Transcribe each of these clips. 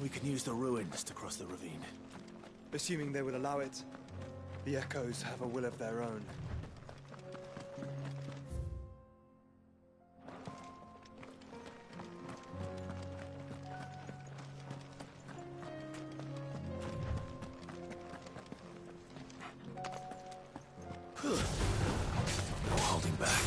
We can use the ruins to cross the ravine. Assuming they would allow it. The Echoes have a will of their own. No holding back.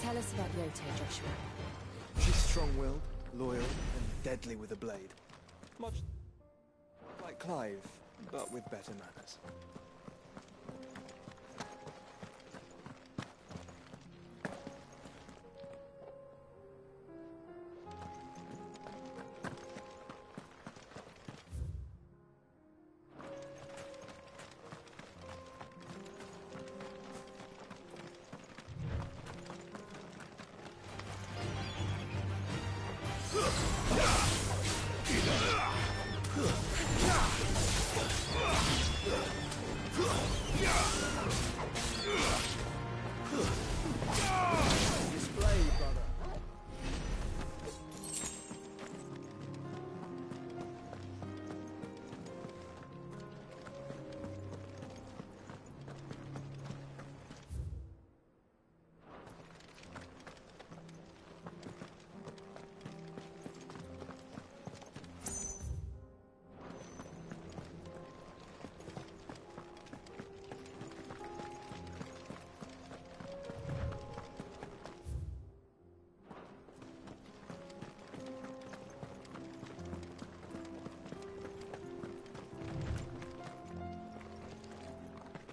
Tell us about Yote, Joshua. She's strong-willed, loyal, and deadly with a blade. Much like Clive, but with better manners.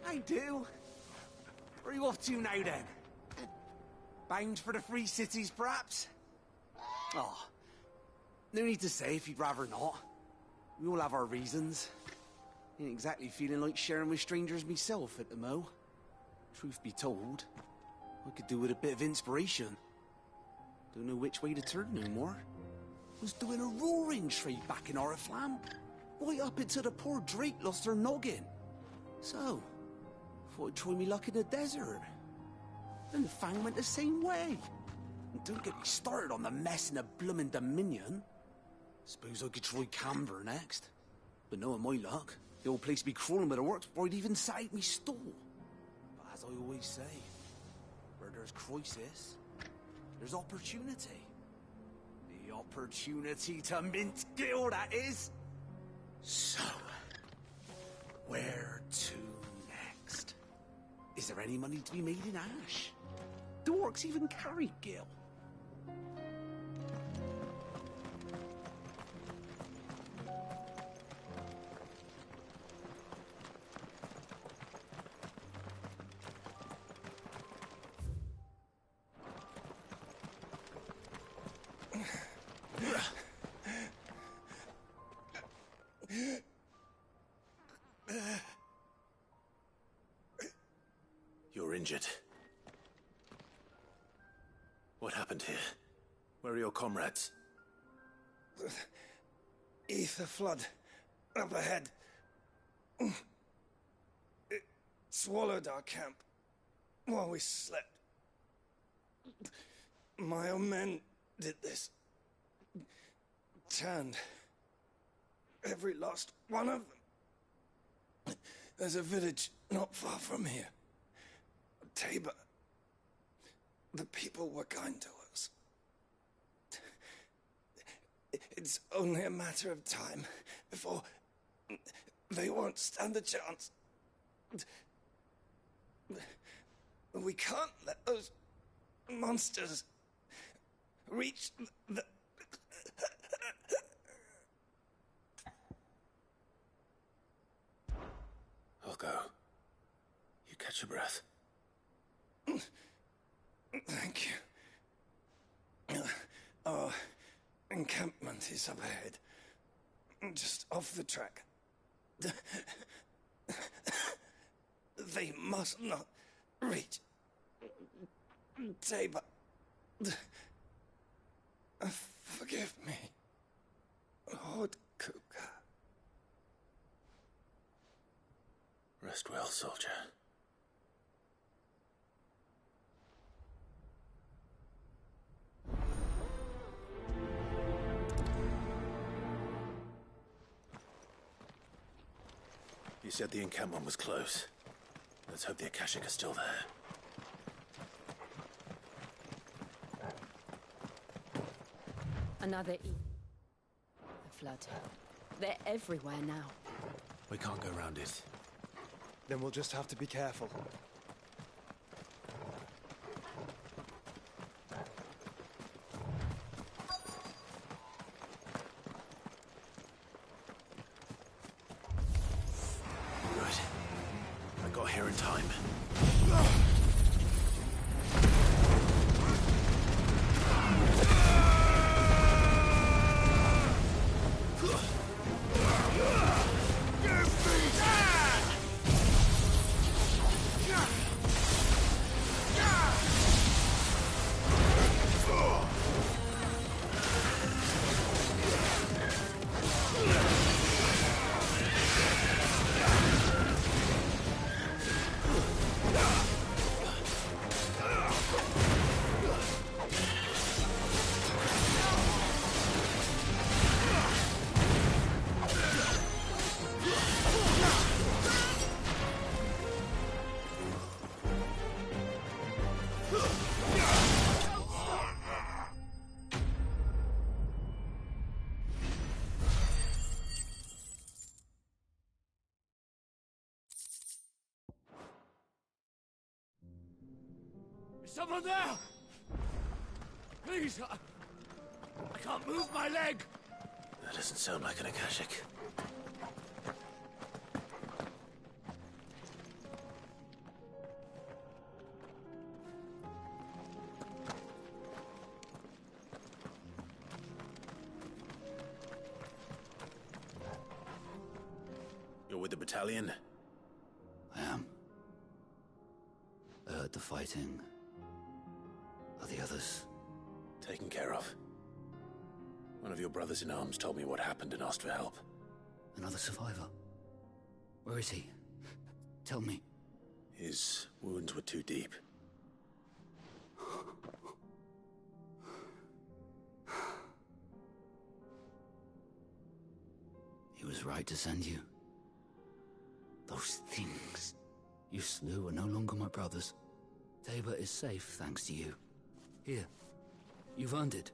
I do. Where are you off to now, then? Bound for the Free Cities, perhaps? Oh, no need to say if you'd rather not. We all have our reasons. Ain't exactly feeling like sharing with strangers myself at the mo. Truth be told, I could do with a bit of inspiration. Don't know which way to turn no more. Was doing a roaring trade back in Oriflamme. Right up until the poor Drake lost her noggin. So, thought I'd try me luck in the desert. Then the Fang went the same way. And don't get me started on the mess in the bloomin' Dominion. Suppose I could try Canberra next. But knowing my luck, the old place be crawling with the works before I'd even sat out me stall. But as I always say, where there's crisis, there's opportunity. The opportunity to mint Gil, that is. So, where to next? Is there any money to be made in Ash? Do orcs even carry Gil? You're injured. What happened here? Where are your comrades? Ether flood. Up ahead. It swallowed our camp while we slept. My own men did this. Turned every last one of them. There's a village not far from here. Tabor. The people were kind to us. It's only a matter of time before they won't stand a chance. We can't let those monsters reach the... I'll go. You catch your breath. Thank you. Our encampment is up ahead. Just off the track. They must not reach Tabor. Forgive me, Lord Kuka. Rest well, soldier. You said the encampment was close. Let's hope the Akashic are still there. Another a flood. They're everywhere now. We can't go around it. Then we'll just have to be careful. Good. I got here in time. Is someone there? Please, I can't move my leg. That doesn't sound like an Akashic. You're with the battalion? I am. I heard the fighting. Are the others? Taken care of. One of your brothers in arms told me what happened and asked for help. Another survivor? Where is he? Tell me. His wounds were too deep. He was right to send you. Those things you slew are no longer my brothers. Tabor is safe thanks to you. Here, you've earned it.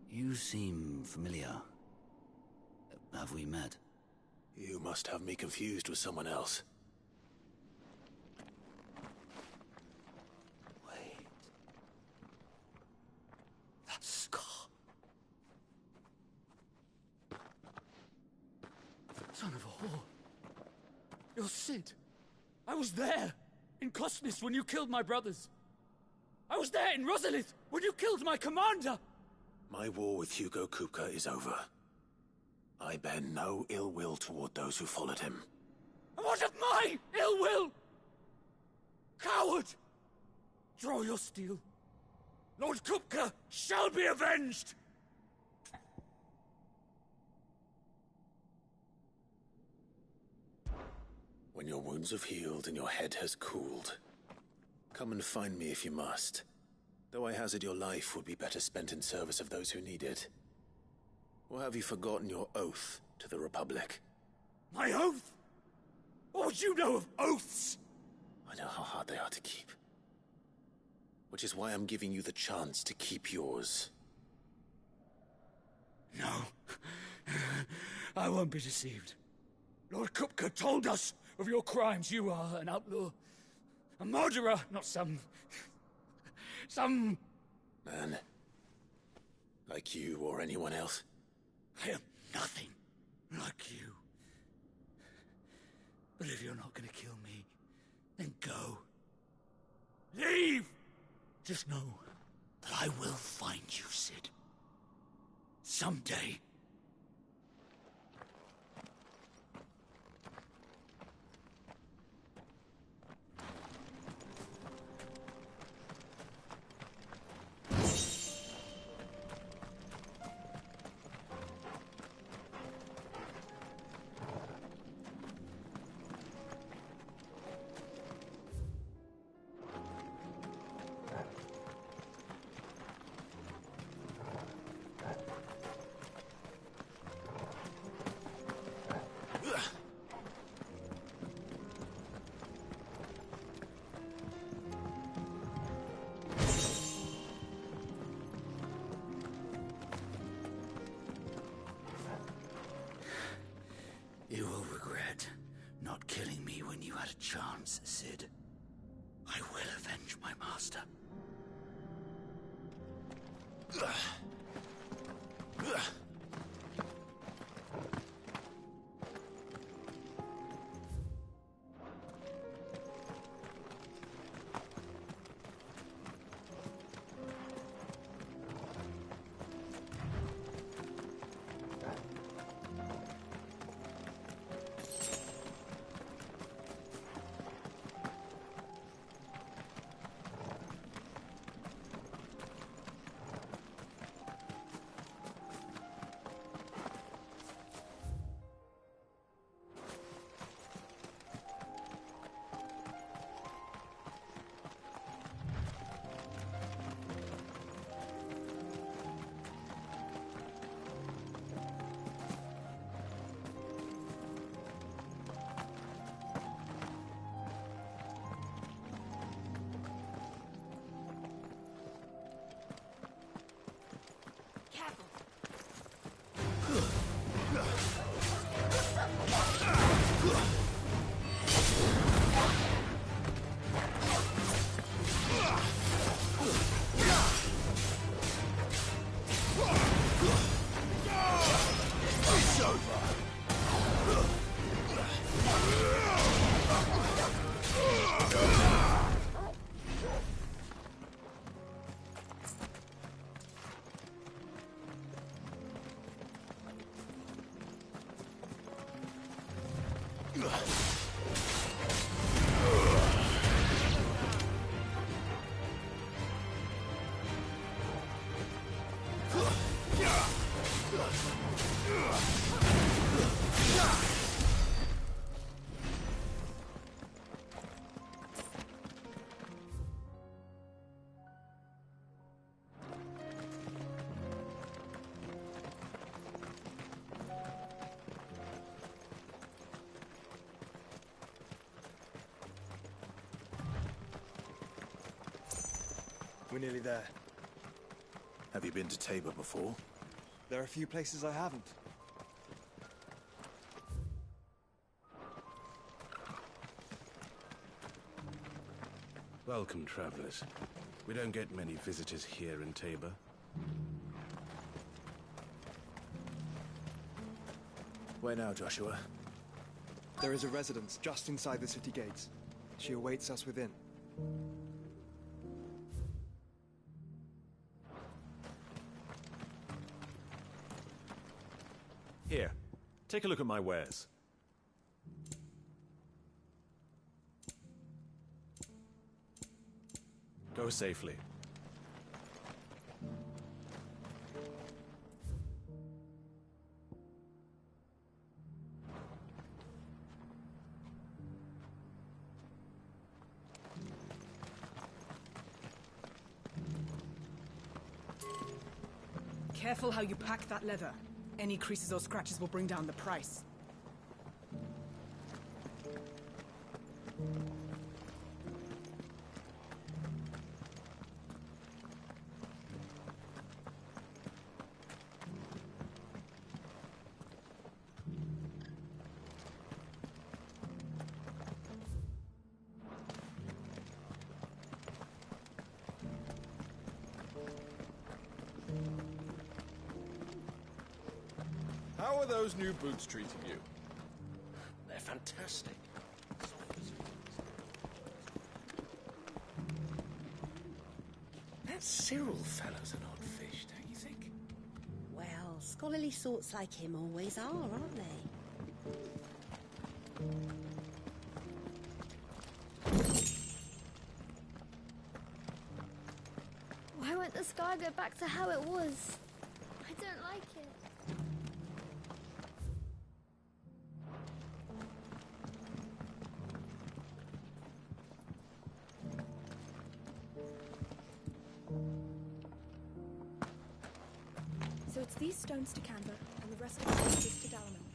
You seem familiar. Have we met? You must have me confused with someone else. Wait. That scar. Son of a whore. You're Sid. I was there, in Cosnis, when you killed my brothers. I was there in Rosalith, when you killed my commander. My war with Hugo Kupka is over. I bear no ill will toward those who followed him. And what of my ill will? Coward! Draw your steel. Lord Kupka shall be avenged! When your wounds have healed and your head has cooled, come and find me if you must. Though I hazard your life would be better spent in service of those who need it. Or have you forgotten your oath to the Republic? My oath? What would you know of oaths? I know how hard they are to keep. Which is why I'm giving you the chance to keep yours. No. I won't be deceived. Lord Kupka told us of your crimes. You are an outlaw. A murderer, not some Man. Like you or anyone else. I am nothing like you. But if you're not gonna kill me, then go. Leave! Just know that I will find you, Sid. Someday. faster. We're nearly there. Have you been to Tabor before? There are a few places I haven't. Welcome, travelers. We don't get many visitors here in Tabor. Where now, Joshua? There is a residence just inside the city gates. She awaits us within. Here, take a look at my wares. Go safely. Careful how you pack that leather. Any creases or scratches will bring down the price. How are those new boots treating you? They're fantastic. That Cyril fellow's an odd fish, don't you think? Well, scholarly sorts like him always are, aren't they? Why won't the sky go back to how it was? I don't like it. So it's these stones to Canberra, and the rest of the is to Dalaman.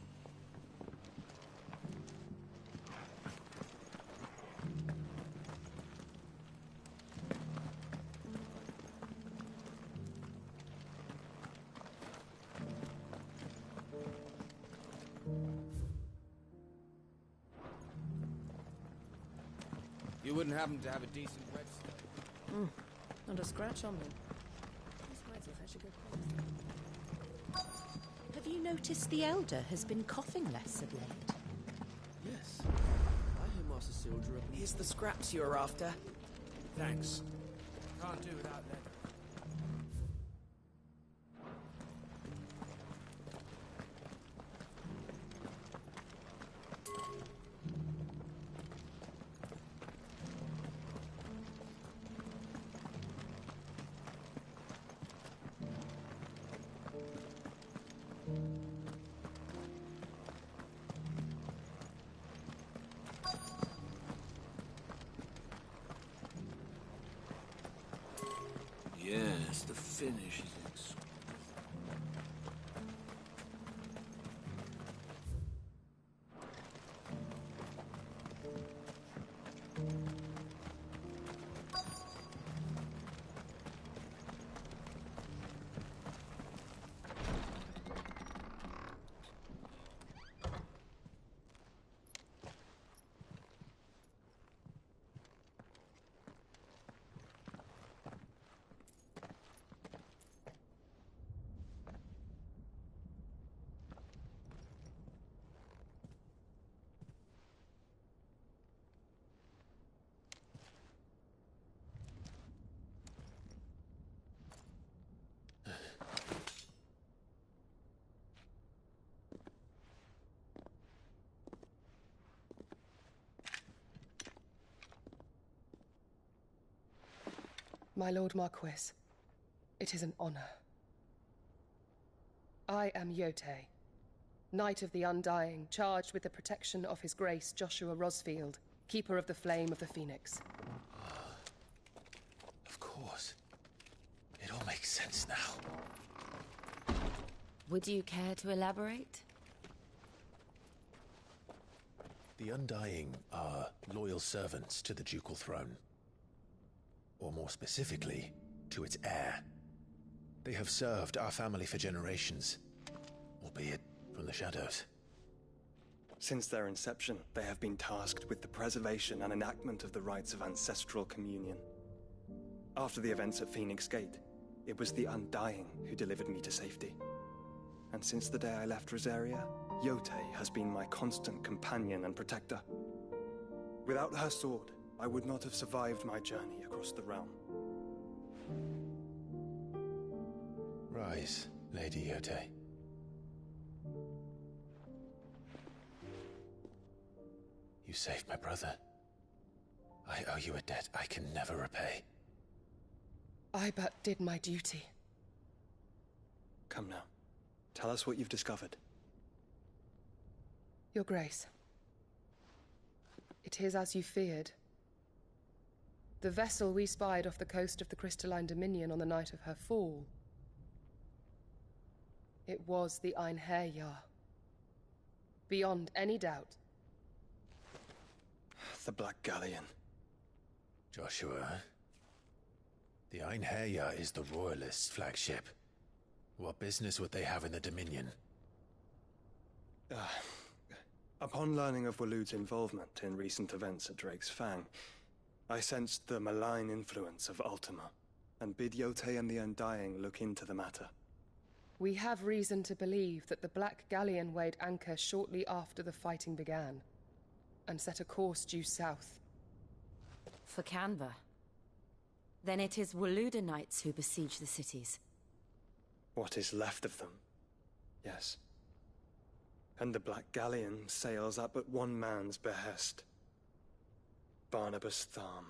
You wouldn't happen to have a decent redstone? Not a scratch on them. Have you noticed the Elder has been coughing less of late? Yes. I hear Master Sildra up. Here's the scraps you were after. Thanks. Can't do without leather. Yes, the finish is exquisite. My Lord Marquis, it is an honor. I am Yotei, Knight of the Undying, charged with the protection of His Grace Joshua Rosfield, Keeper of the Flame of the Phoenix. Of course. It all makes sense now. Would you care to elaborate? The Undying are loyal servants to the ducal throne. Or more specifically, to its heir. They have served our family for generations, albeit from the shadows. Since their inception, they have been tasked with the preservation and enactment of the rites of ancestral communion. After the events at Phoenix Gate, it was the Undying who delivered me to safety. And since the day I left Rosaria, Yotei has been my constant companion and protector. Without her sword, I would not have survived my journey across the realm. Rise, Lady Yotei. You saved my brother. I owe you a debt I can never repay. I but did my duty. Come now. Tell us what you've discovered. Your Grace. It is as you feared. The vessel we spied off the coast of the Crystalline Dominion on the night of her fall. It was the Einherjar. Beyond any doubt. The Black Galleon. Joshua, the Einherjar is the Royalists' flagship. What business would they have in the Dominion? Upon learning of Waloed's involvement in recent events at Drake's Fang, I sensed the malign influence of Ultima, and bid Yotei and the Undying look into the matter. We have reason to believe that the Black Galleon weighed anchor shortly after the fighting began, and set a course due south. For Canva. Then it is Waloed Knights who besiege the cities. What is left of them, yes. And the Black Galleon sails up at one man's behest. Barnabas Tharm.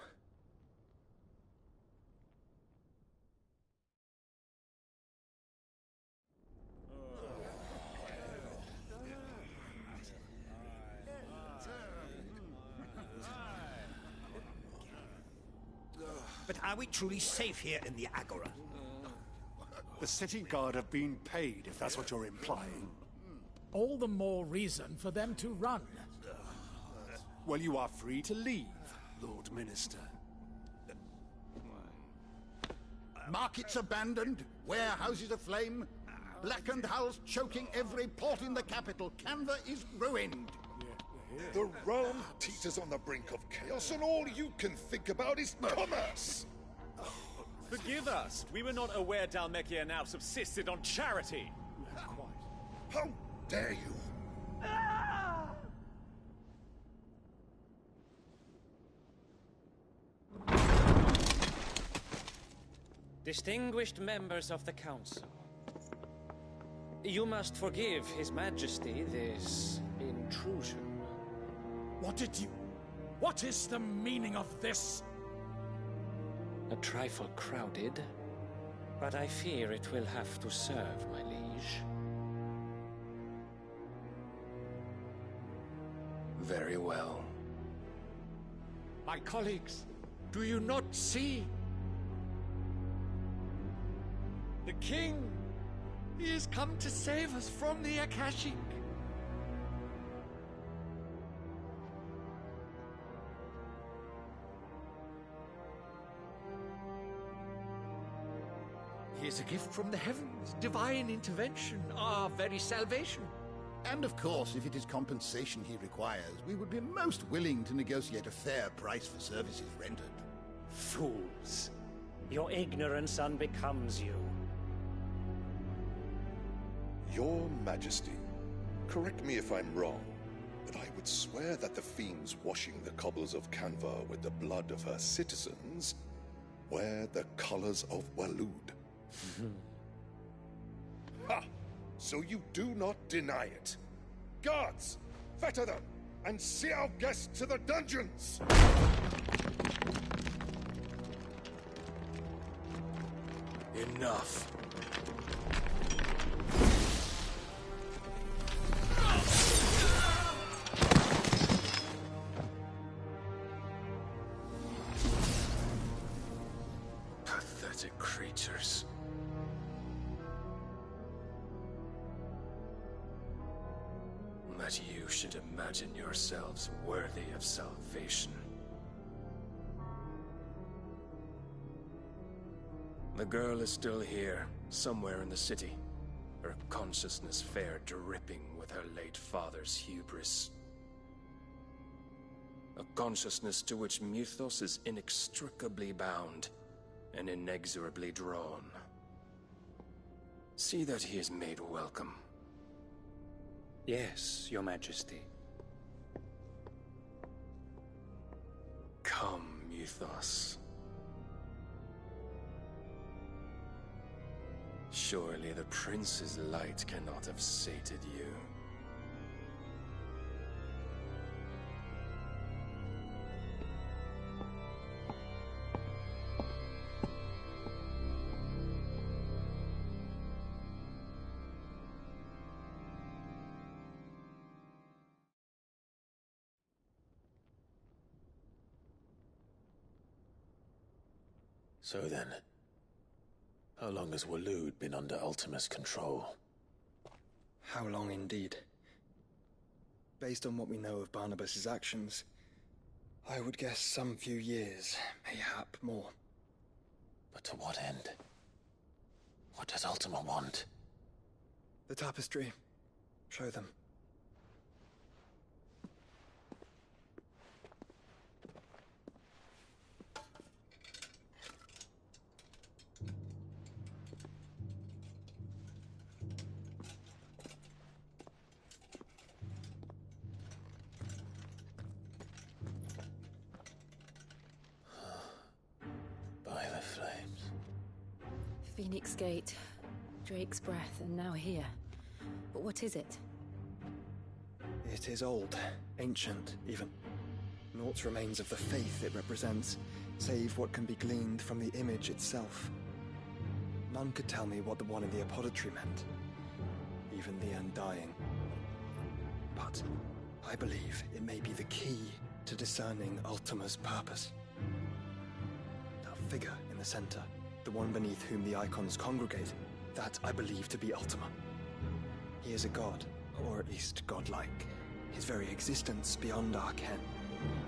But are we truly safe here in the Agora? The city guard have been paid, if that's what you're implying. All the more reason for them to run. Well, you are free to leave, Lord Minister. Markets abandoned, warehouses aflame, blackened hulls choking every port in the capital. Canva is ruined. The realm teeters on the brink of chaos, and all you can think about is commerce. Forgive us. We were not aware Dalmekia now subsisted on charity. How dare you? Distinguished members of the Council, you must forgive His Majesty this intrusion. What is the meaning of this? A trifle crowded, but I fear it will have to serve, my liege. Very well. My colleagues, do you not see? The king! He has come to save us from the Akashic! He is a gift from the heavens, divine intervention, our very salvation. And of course, if it is compensation he requires, we would be most willing to negotiate a fair price for services rendered. Fools! Your ignorance unbecomes you. Your Majesty, correct me if I'm wrong, but I would swear that the fiends washing the cobbles of Canva with the blood of her citizens wear the colors of Waloed. Ha! So you do not deny it. Guards, fetter them, and see our guests to the dungeons! Enough. Pathetic creatures. That you should imagine yourselves worthy of salvation. The girl is still here, somewhere in the city. Her consciousness fair dripping with her late father's hubris. A consciousness to which Mythos is inextricably bound and inexorably drawn. See that he is made welcome. Yes, Your Majesty. Come, Mythos. Surely the prince's light cannot have sated you. So then, how long has Waloed been under Ultima's control? How long indeed? Based on what we know of Barnabas's actions, I would guess some few years, mayhap more. But to what end? What does Ultima want? The tapestry. Show them. By the flames. Phoenix Gate, Drake's Breath, and now here. But what is it? It is old, ancient, even. Naught remains of the faith it represents, save what can be gleaned from the image itself. None could tell me what the one in the apothecary meant, even the Undying. But I believe it may be the key to discerning Ultima's purpose. That figure in the center, the one beneath whom the icons congregate, that I believe to be Ultima. He is a god, or at least godlike, his very existence beyond our ken.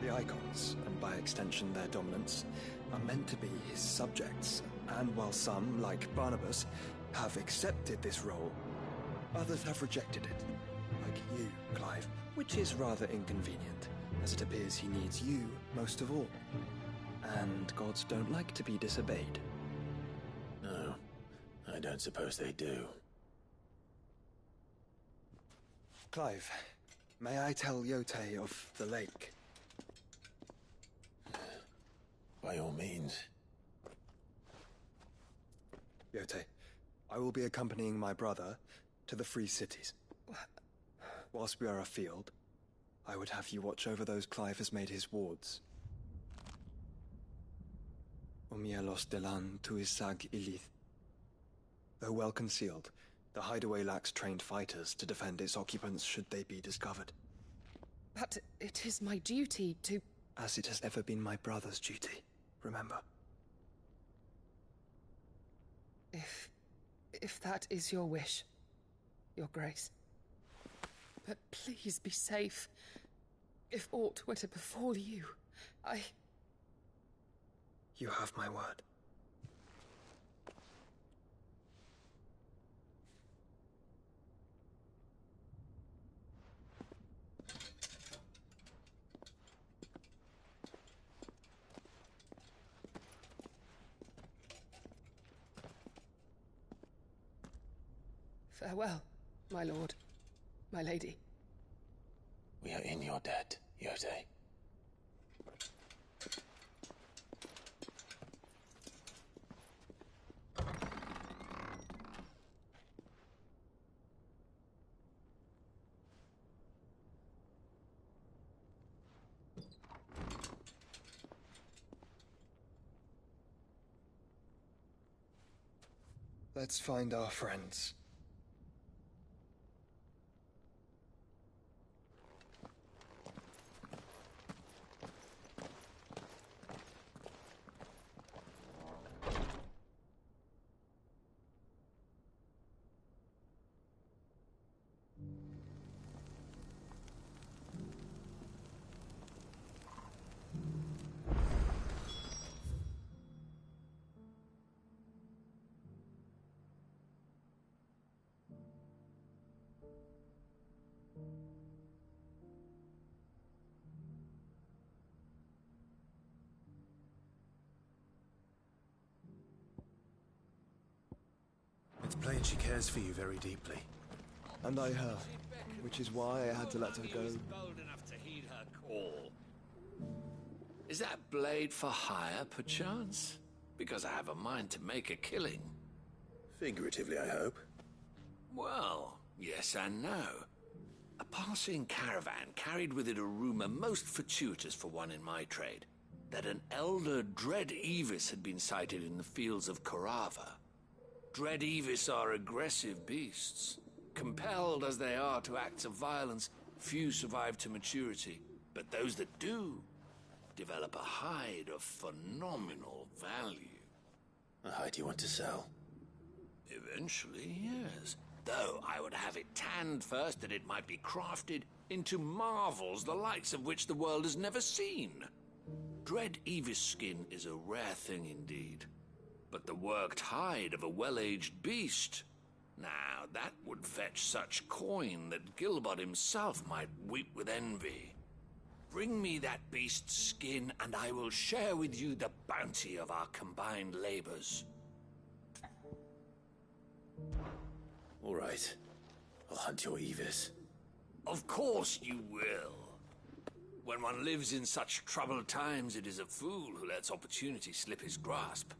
The icons, and by extension their dominants, are meant to be his subjects, and while some, like Barnabas, have accepted this role, others have rejected it, like you, Clive, which is rather inconvenient, as it appears he needs you most of all. And gods don't like to be disobeyed. don't suppose they do. Clive, may I tell Yote of the lake? By all means. Yote, I will be accompanying my brother to the Free Cities. Whilst we are afield, I would have you watch over those Clive has made his wards. Omielos delan tuisag ilith. Though well concealed, the hideaway lacks trained fighters to defend its occupants should they be discovered. But it is my duty to... As it has ever been my brother's duty, remember. If that is your wish, Your Grace. But please be safe. If aught were to befall you, You have my word. Farewell, my lord, my lady. We are in your debt, Yote. Let's find our friends. It's plain she cares for you very deeply. And I her, which is why I had to let her go. Bold enough to heed her call. Is that blade for hire, perchance? Because I have a mind to make a killing. Figuratively, I hope. Well, yes and no. A passing caravan carried with it a rumor most fortuitous for one in my trade, that an elder Dread Evis had been sighted in the fields of Korava. Dread Evis are aggressive beasts. Compelled as they are to acts of violence, few survive to maturity, but those that do develop a hide of phenomenal value. A hide you want to sell? Eventually, yes. Though I would have it tanned first that it might be crafted into marvels the likes of which the world has never seen. Dread Evis skin is a rare thing indeed. But the worked hide of a well-aged beast, now that would fetch such coin that Gilbert himself might weep with envy. Bring me that beast's skin, and I will share with you the bounty of our combined labors. All right. I'll hunt your Evis. Of course you will. When one lives in such troubled times, it is a fool who lets opportunity slip his grasp.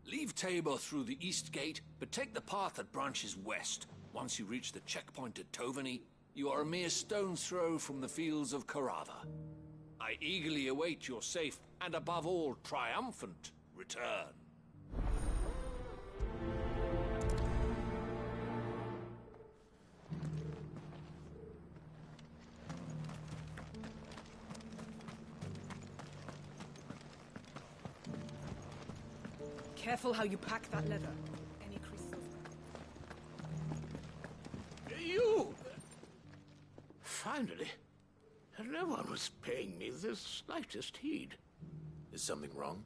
Leave Tabor through the east gate, but take the path that branches west. Once you reach the checkpoint at Tovany, you are a mere stone's throw from the fields of Korava. I eagerly await your safe, and above all, triumphant return. Careful how you pack that leather. Any creases of... You! Finally. No one was paying me the slightest heed. Is something wrong?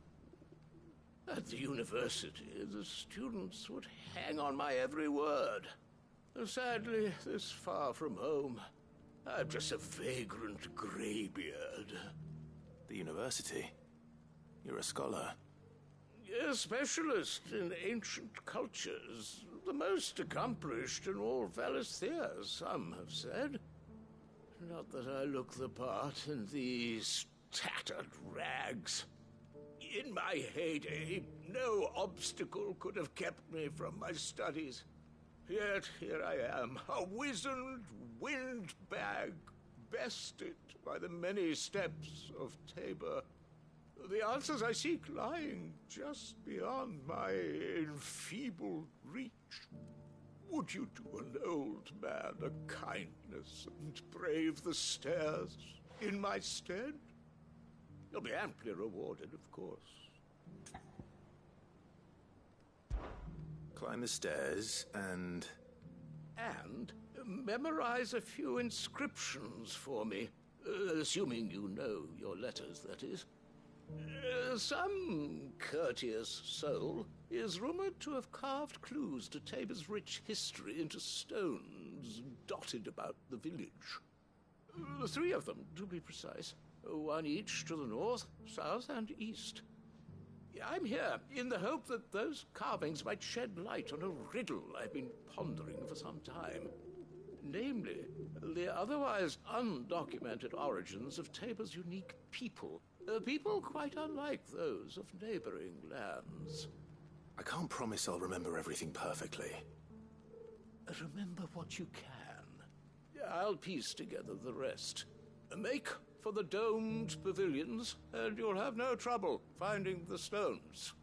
At the university, the students would hang on my every word. Sadly, this far from home, I'm just a vagrant greybeard. The university? You're a scholar. A specialist in ancient cultures. the most accomplished in all Valisthea, some have said. Not that I look the part in these tattered rags. In my heyday, no obstacle could have kept me from my studies. Yet here I am, a wizened windbag, bested by the many steps of Tabor. The answers I seek lying just beyond my enfeebled reach. Would you do an old man a kindness and brave the stairs in my stead? You'll be amply rewarded, of course. Climb the stairs and... And memorize a few inscriptions for me, assuming you know your letters, that is. Some courteous soul is rumored to have carved clues to Tabor's rich history into stones dotted about the village. 3 of them, to be precise. 1 each to the north, south, and east. I'm here in the hope that those carvings might shed light on a riddle I've been pondering for some time. Namely, the otherwise undocumented origins of Tabor's unique people. People quite unlike those of neighboring lands. I can't promise I'll remember everything perfectly. Remember what you can. I'll piece together the rest. Make for the domed pavilions, and you'll have no trouble finding the stones.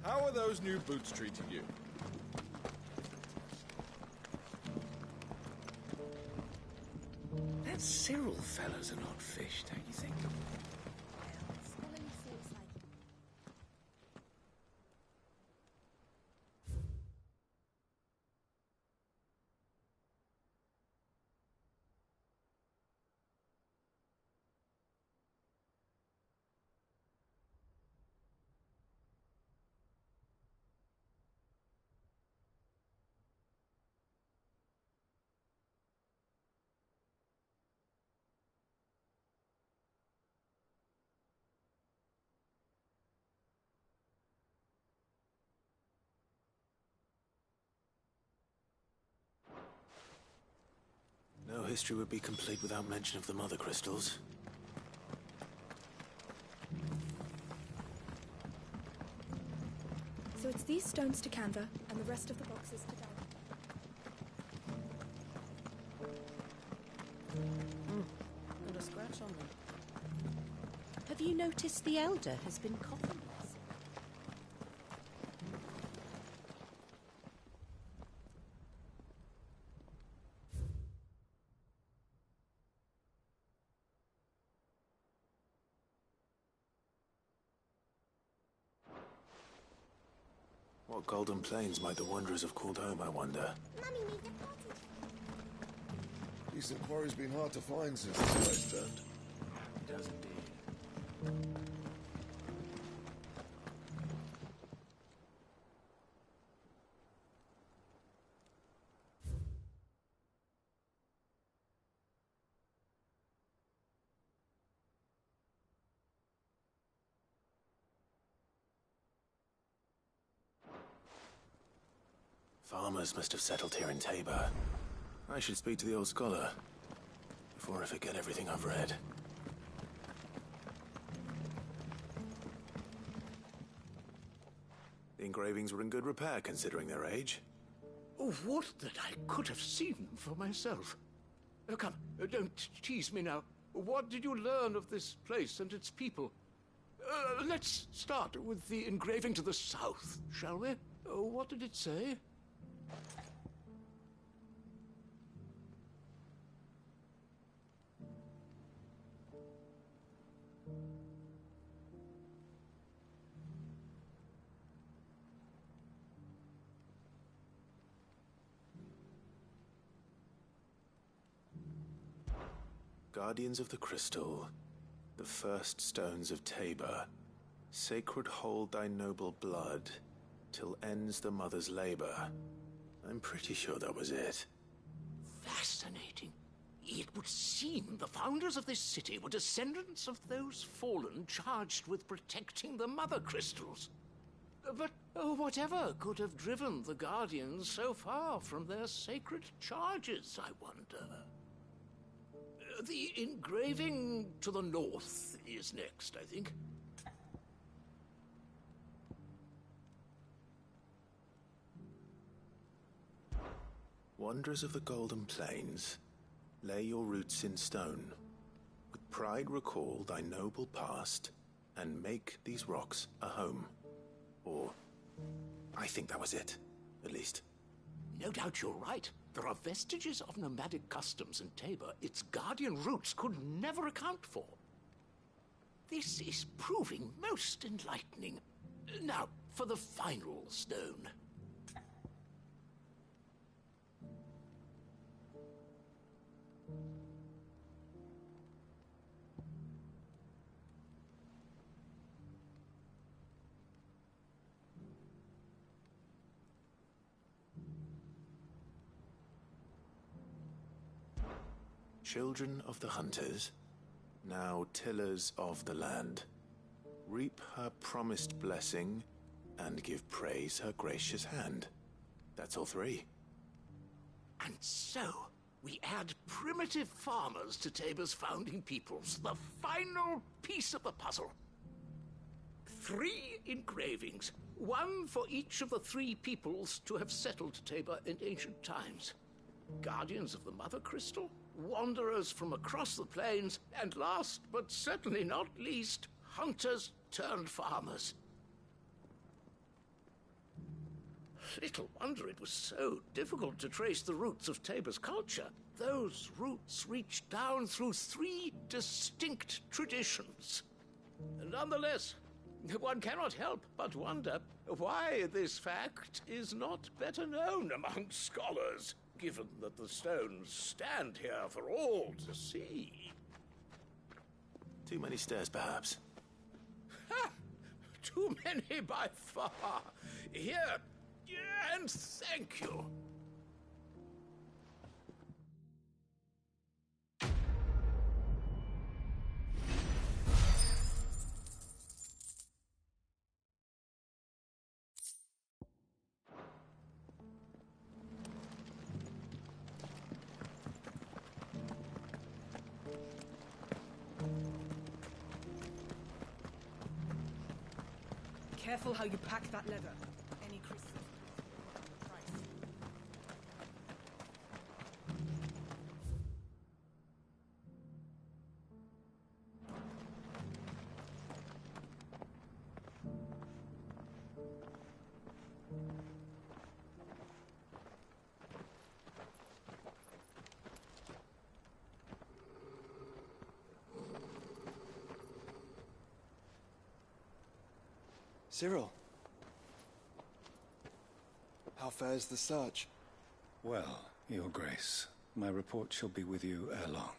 How are those new boots treating you? That Cyril fellows are not fish, don't you think? No history would be complete without mention of the mother crystals. So it's these stones to Canva, and the rest of the boxes to Dara. Not a scratch on them. Have you noticed the Elder has been coughing? What golden plains might the wanderers have called home, I wonder? Mummy needs a cottage. Decent quarry's been hard to find since this place turned. It does indeed. Farmers must have settled here in Tabor. I should speak to the old scholar before I forget everything I've read. The engravings were in good repair considering their age. Oh, what that I could have seen for myself. Oh, come, don't tease me now. What did you learn of this place and its people? Let's start with the engraving to the south, shall we? What did it say? Guardians of the Crystal, the first stones of Tabor, sacred hold thy noble blood, till ends the mother's labor. I'm pretty sure that was it. Fascinating. It would seem the founders of this city were descendants of those fallen charged with protecting the mother crystals. But whatever could have driven the Guardians so far from their sacred charges, I wonder? The engraving to the north is next, I think. Wanderers of the Golden Plains, lay your roots in stone. With pride recall thy noble past, and make these rocks a home. Or, I think that was it, at least. No doubt you're right. There are vestiges of nomadic customs in Tabor its guardian roots could never account for. This is proving most enlightening. Now, for the final stone. Children of the hunters, now tillers of the land, reap her promised blessing and give praise her gracious hand. That's all three. And so, we add primitive farmers to Tabor's founding peoples, the final piece of the puzzle. 3 engravings, one for each of the 3 peoples to have settled Tabor in ancient times. Guardians of the Mother Crystal, wanderers from across the plains, and last but certainly not least, hunters turned farmers. Little wonder it was so difficult to trace the roots of Tabor's culture. Those roots reached down through 3 distinct traditions. Nonetheless, one cannot help but wonder why this fact is not better known among scholars, given that the stones stand here for all to see. Too many stairs, perhaps. Ha! Too many by far. Here, and thank you. Careful how you pack that leather. Any creases on the price. Cyril. How fares the search? Well, Your Grace, my report shall be with you ere long.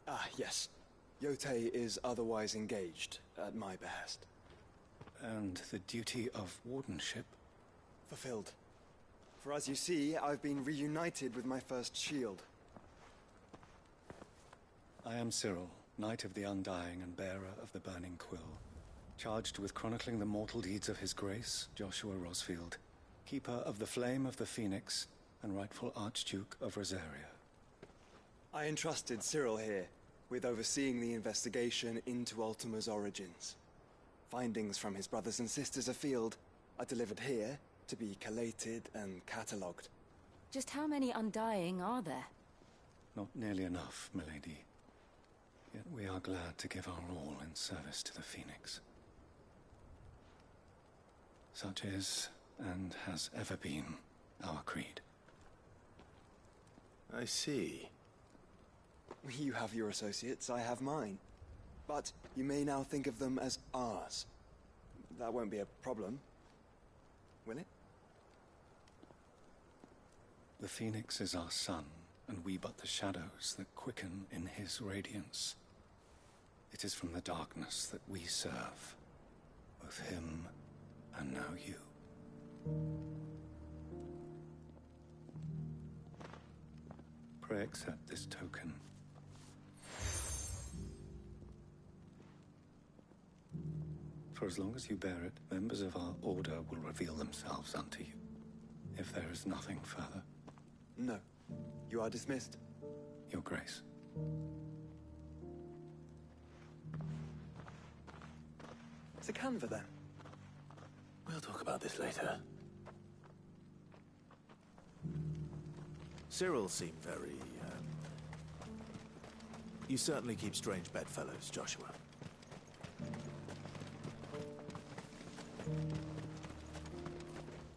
Ah, yes. Yotei is otherwise engaged, at my behest. And the duty of wardenship? Fulfilled. For as you see, I've been reunited with my first shield. I am Cyril, Knight of the Undying and bearer of the Burning Quill, charged with chronicling the mortal deeds of His Grace, Joshua Rosfield, Keeper of the Flame of the Phoenix and rightful Archduke of Rosaria. I entrusted Cyril here with overseeing the investigation into Ultima's origins. Findings from his brothers and sisters afield are delivered here to be collated and catalogued. Just how many Undying are there? Not nearly enough, milady. Yet we are glad to give our all in service to the Phoenix. Such is, and has ever been, our creed. I see. You have your associates, I have mine. But you may now think of them as ours. That won't be a problem, will it? The Phoenix is our sun, and we but the shadows that quicken in his radiance. It is from the darkness that we serve, both him and now you. Pray accept this token. For as long as you bear it, members of our order will reveal themselves unto you. If there is nothing further. No. You are dismissed. Your Grace. To Canva, then. We'll talk about this later. Cyril seemed very, You certainly keep strange bedfellows, Joshua.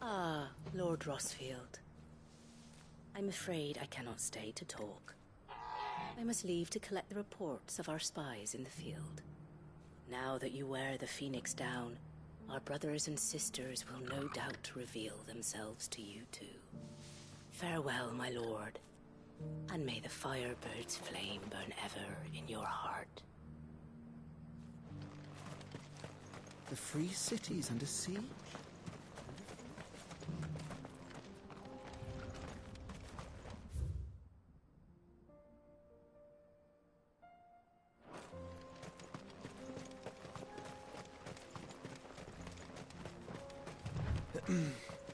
Ah, Lord Rosfield. I'm afraid I cannot stay to talk. I must leave to collect the reports of our spies in the field. Now that you wear the Phoenix down, our brothers and sisters will no doubt reveal themselves to you too. Farewell, my lord, and may the Firebird's flame burn ever in your heart. The free city's under siege?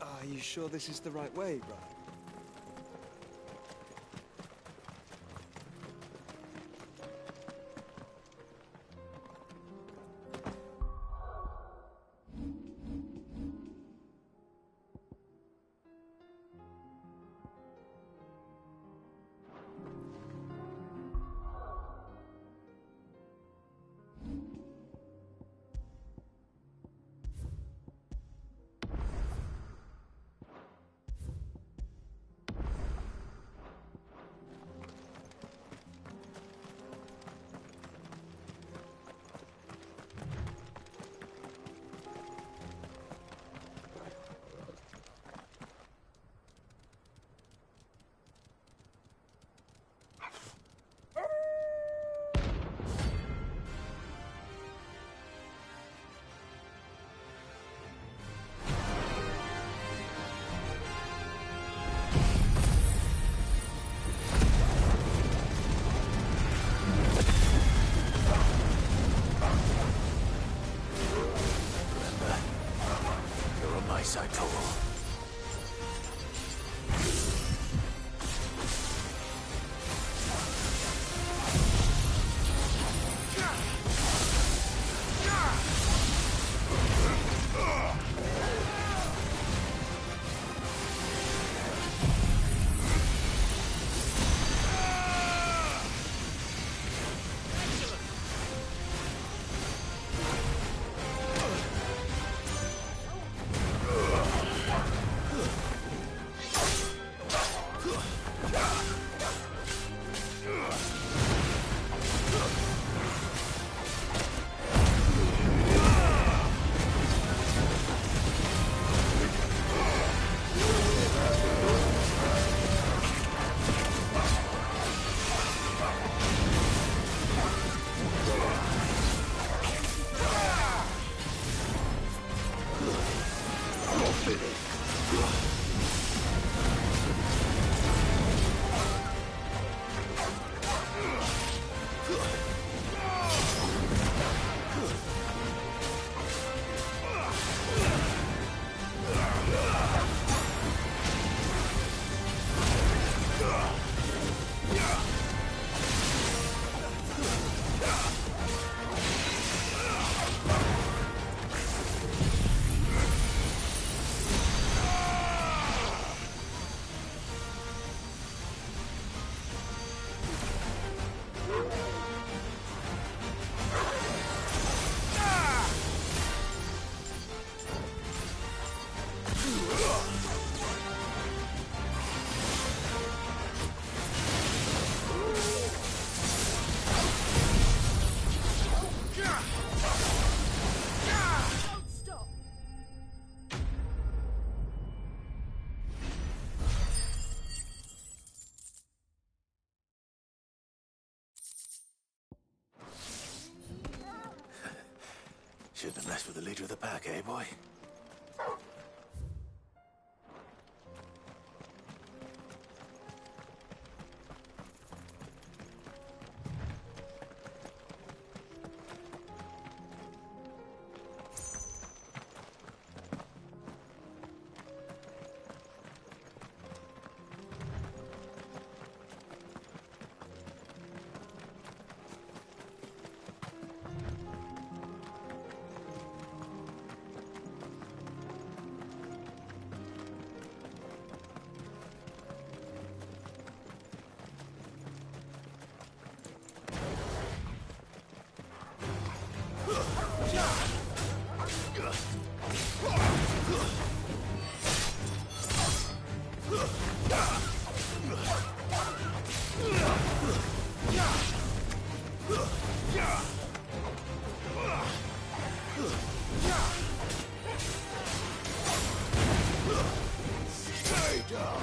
Are you sure this is the right way, brother? Shouldn't have messed with the leader of the pack, eh, boy? Stay down!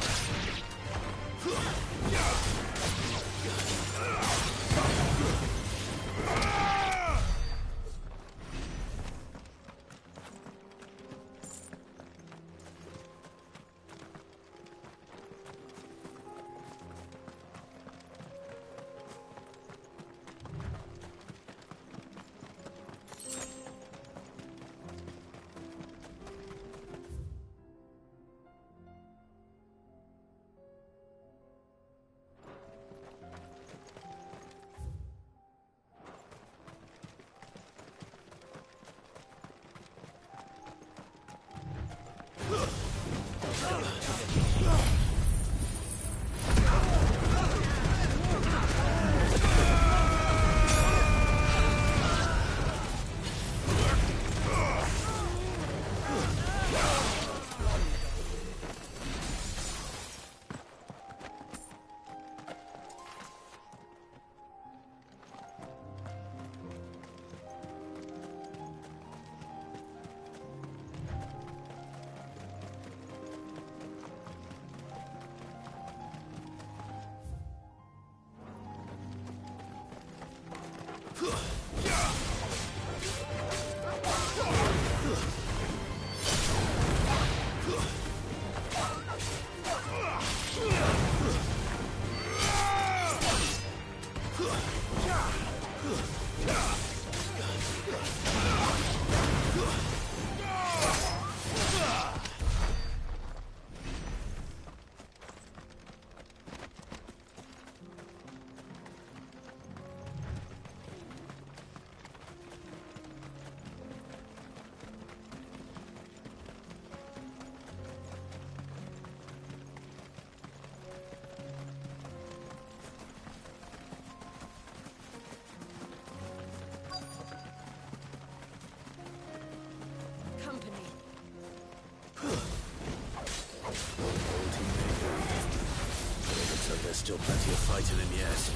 There's still plenty of fight in him yet.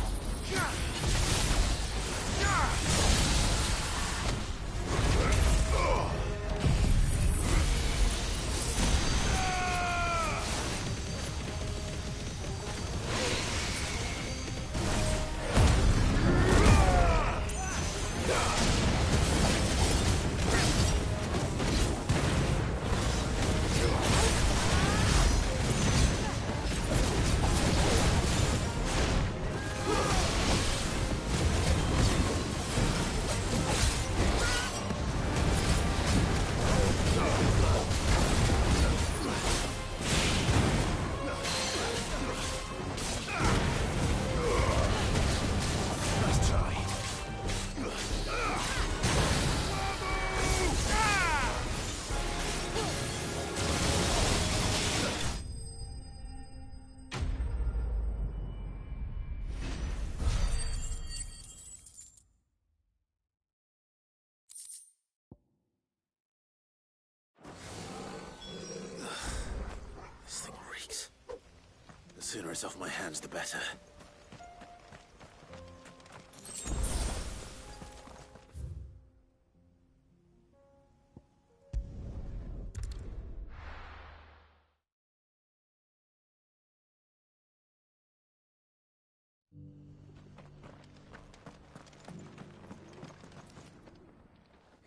The sooner it's off my hands, the better.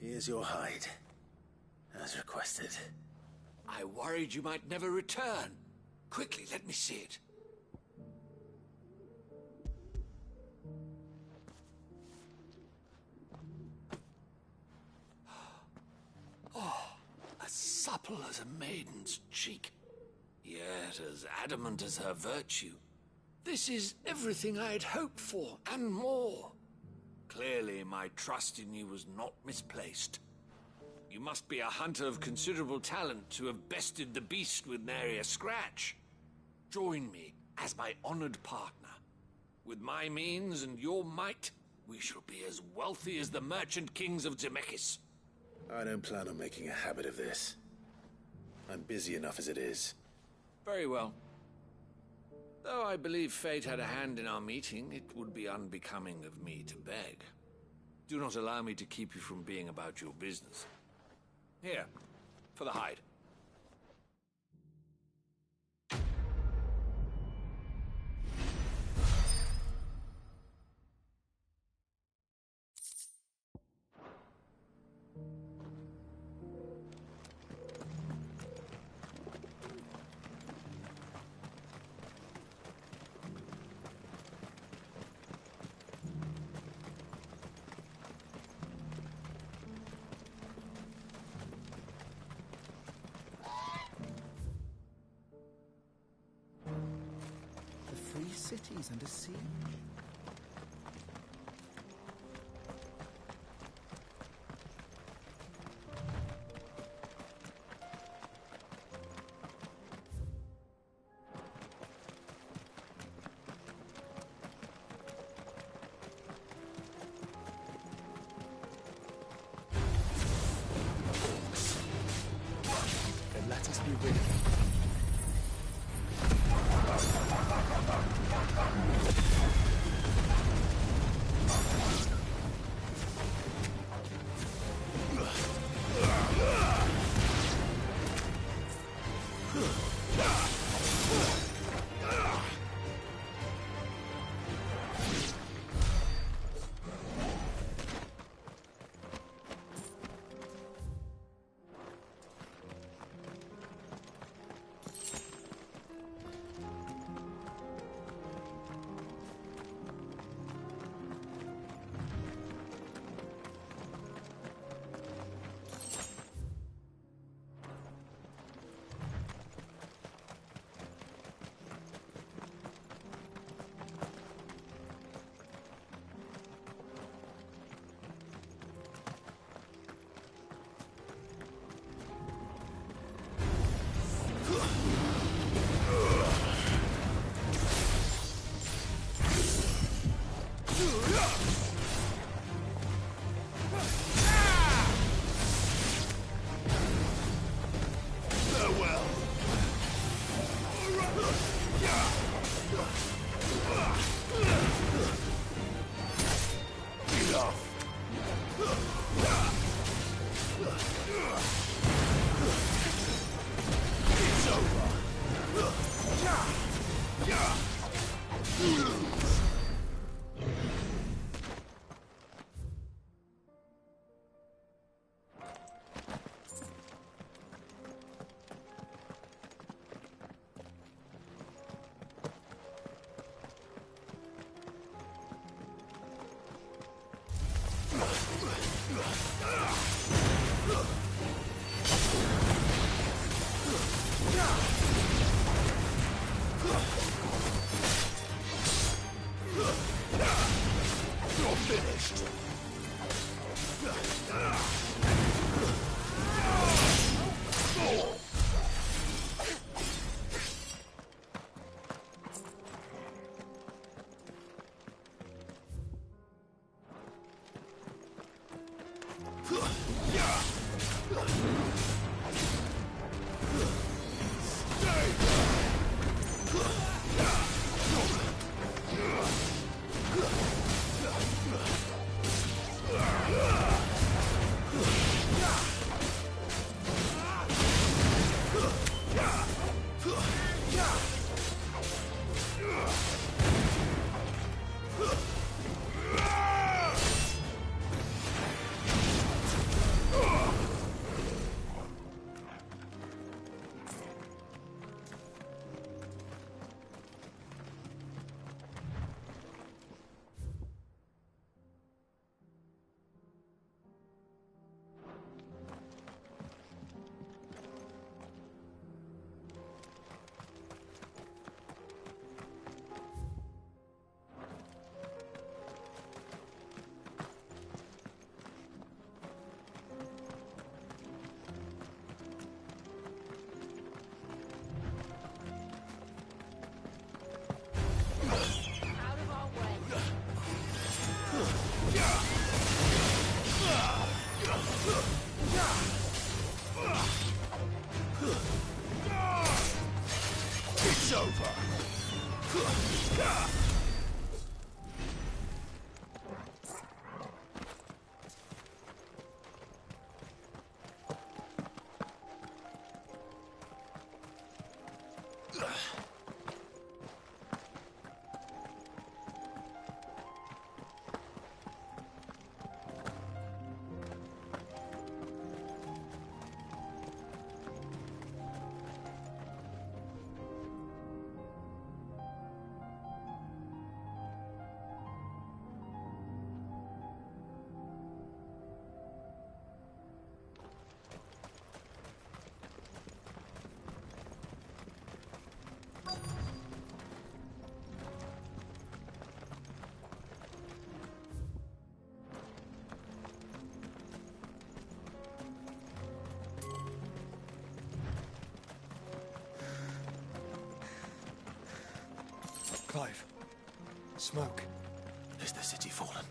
Here's your hide, as requested. I worried you might never return. Quickly, let me see it. Oh, as supple as a maiden's cheek, yet as adamant as her virtue. This is everything I'd hoped for, and more. Clearly, my trust in you was not misplaced. You must be a hunter of considerable talent to have bested the beast with nary a scratch. Join me as my honored partner. With my means and your might, we shall be as wealthy as the merchant kings of Zemeckis. I don't plan on making a habit of this. I'm busy enough as it is. Very well. Though I believe fate had a hand in our meeting, it would be unbecoming of me to beg. Do not allow me to keep you from being about your business. Here, for the hide. Cities under siege. Then let us be ready. It's over. Clive. Smoke. Is the city fallen?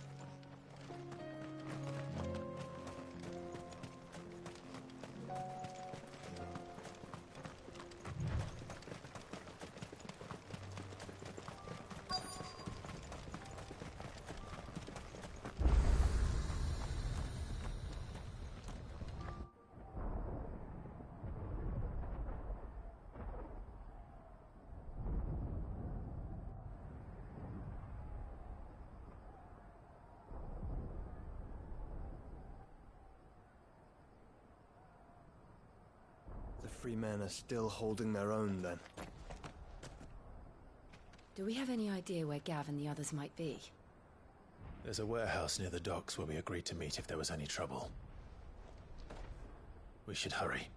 The free men are still holding their own, then. Do we have any idea where Gav and the others might be? There's a warehouse near the docks where we agreed to meet if there was any trouble. We should hurry.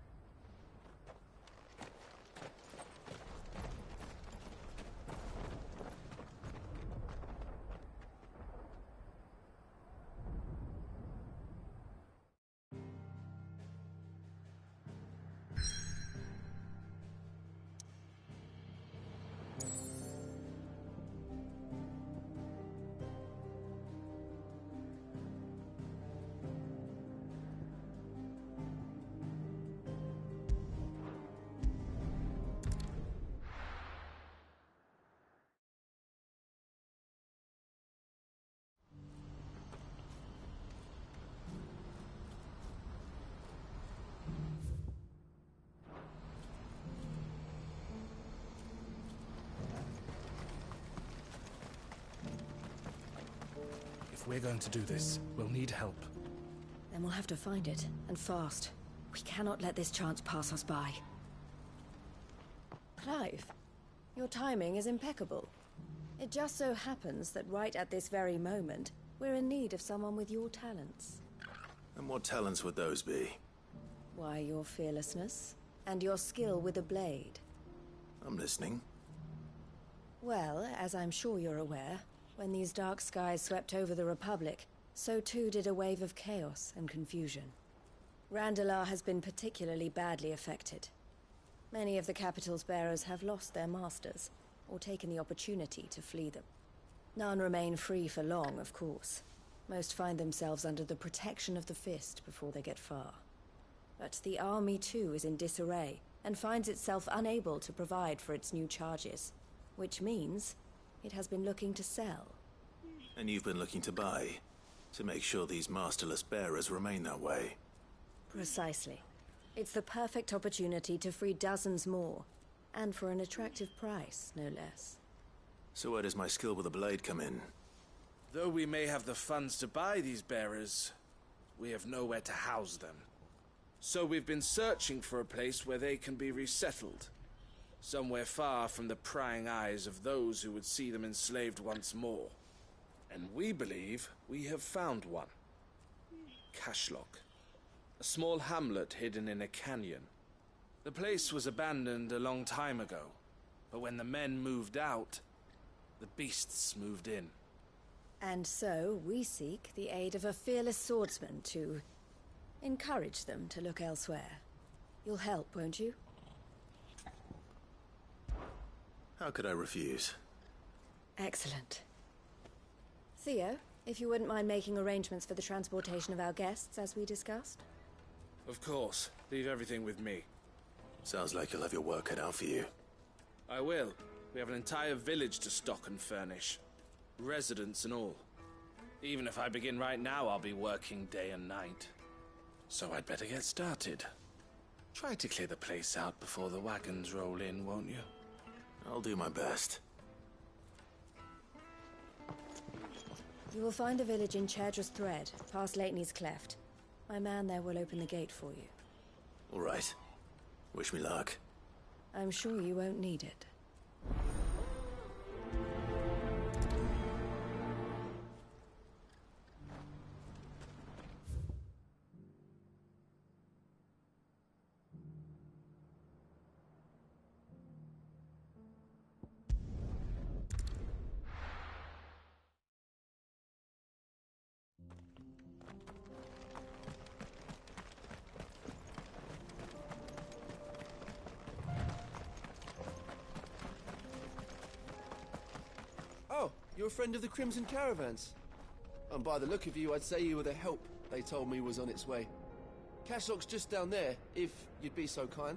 If we're going to do this, we'll need help. Then we'll have to find it, and fast. We cannot let this chance pass us by. Clive, your timing is impeccable. It just so happens that right at this very moment, we're in need of someone with your talents. And what talents would those be? Why, your fearlessness, and your skill with a blade. I'm listening. Well, as I'm sure you're aware, when these dark skies swept over the Republic, so too did a wave of chaos and confusion. Randalar has been particularly badly affected. Many of the capital's bearers have lost their masters, or taken the opportunity to flee them. None remain free for long, of course. Most find themselves under the protection of the Fist before they get far. But the army too is in disarray, and finds itself unable to provide for its new charges. Which means it has been looking to sell. And you've been looking to buy, to make sure these masterless bearers remain that way. Precisely. It's the perfect opportunity to free dozens more, and for an attractive price, no less. So where does my skill with a blade come in? Though we may have the funds to buy these bearers, we have nowhere to house them. So we've been searching for a place where they can be resettled. Somewhere far from the prying eyes of those who would see them enslaved once more. And we believe we have found one. Cashlock. A small hamlet hidden in a canyon. The place was abandoned a long time ago, but when the men moved out, the beasts moved in. And so we seek the aid of a fearless swordsman to encourage them to look elsewhere. You'll help, won't you? How could I refuse? Excellent. Theo, if you wouldn't mind making arrangements for the transportation of our guests, as we discussed. Of course. Leave everything with me. Sounds like you'll have your work cut out for you. I will. We have an entire village to stock and furnish. Residents and all. Even if I begin right now, I'll be working day and night. So I'd better get started. Try to clear the place out before the wagons roll in, won't you? I'll do my best. You will find a village in Chairdra's Thread, past Lateney's Cleft. My man there will open the gate for you. All right. Wish me luck. I'm sure you won't need it. Oh, you're a friend of the Crimson Caravans. And by the look of you, I'd say you were the help they told me was on its way. Cashlock's just down there, if you'd be so kind.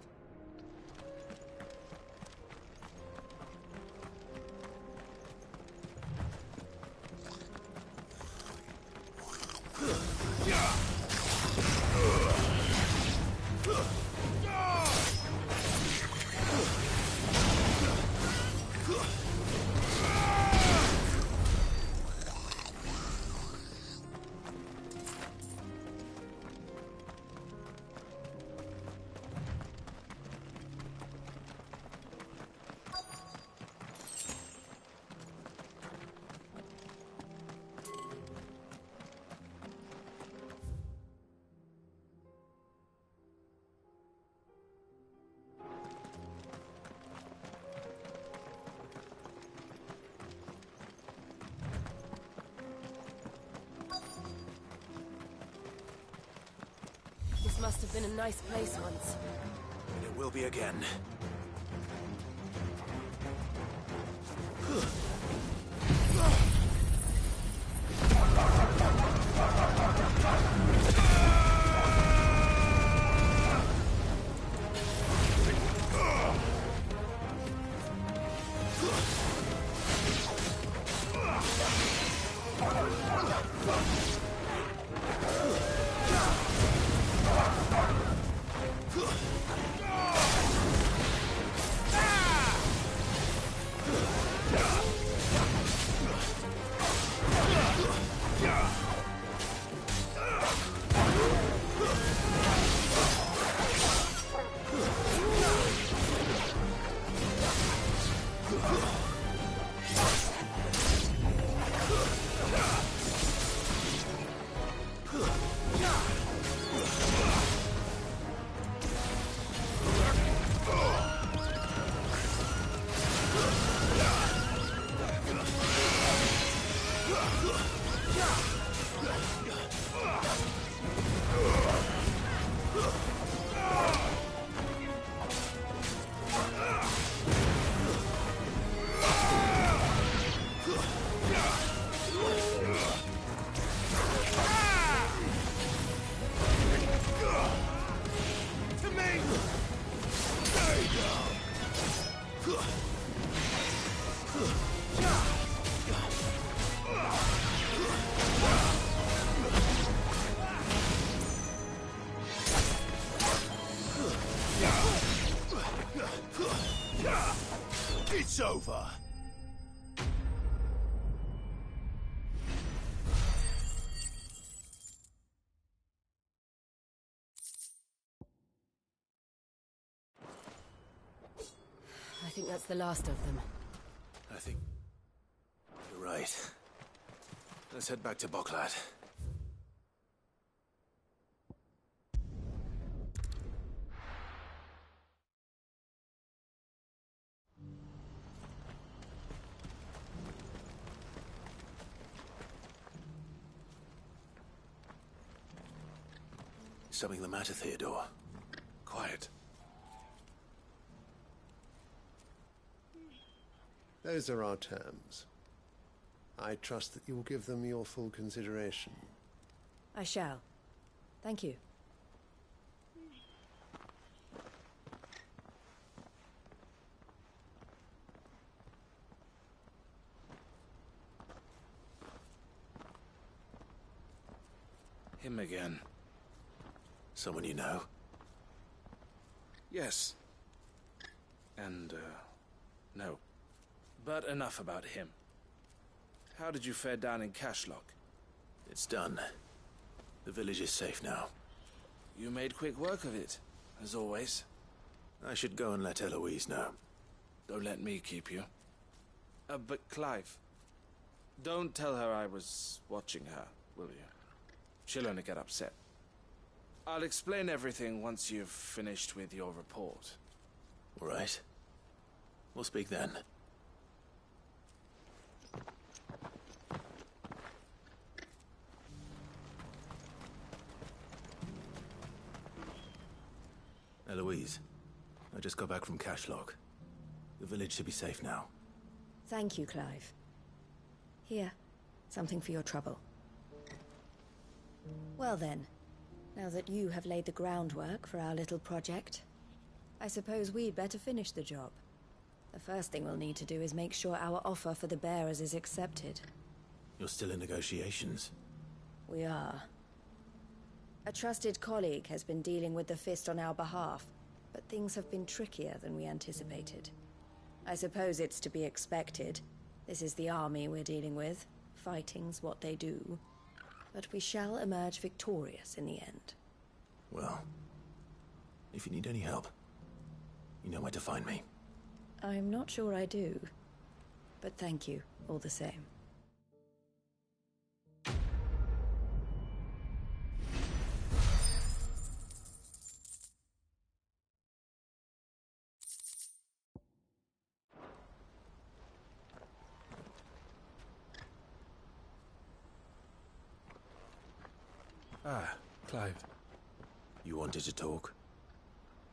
This must have been a nice place once. And it will be again. It's over. I think that's the last of them. I think you're right. Let's head back to Boklat. Something the matter, Theodore? Quiet. Those are our terms. I trust that you will give them your full consideration. I shall. Thank you. Him again. Someone you know? Yes. And, no. But enough about him. How did you fare down in Cashlock? It's done. The village is safe now. You made quick work of it, as always. I should go and let Eloise know. Don't let me keep you. But Clive, don't tell her I was watching her, will you? She'll only get upset. I'll explain everything once you've finished with your report. All right. We'll speak then. Eloise, I just got back from Cashlock. The village should be safe now. Thank you, Clive. Here, something for your trouble. Well then, now that you have laid the groundwork for our little project, I suppose we'd better finish the job. The first thing we'll need to do is make sure our offer for the bearers is accepted. You're still in negotiations? We are. A trusted colleague has been dealing with the Fist on our behalf, but things have been trickier than we anticipated. I suppose it's to be expected. This is the army we're dealing with. Fighting's what they do. But we shall emerge victorious in the end. Well, if you need any help, you know where to find me. I'm not sure I do, but thank you all the same. Ah, Clive. You wanted to talk?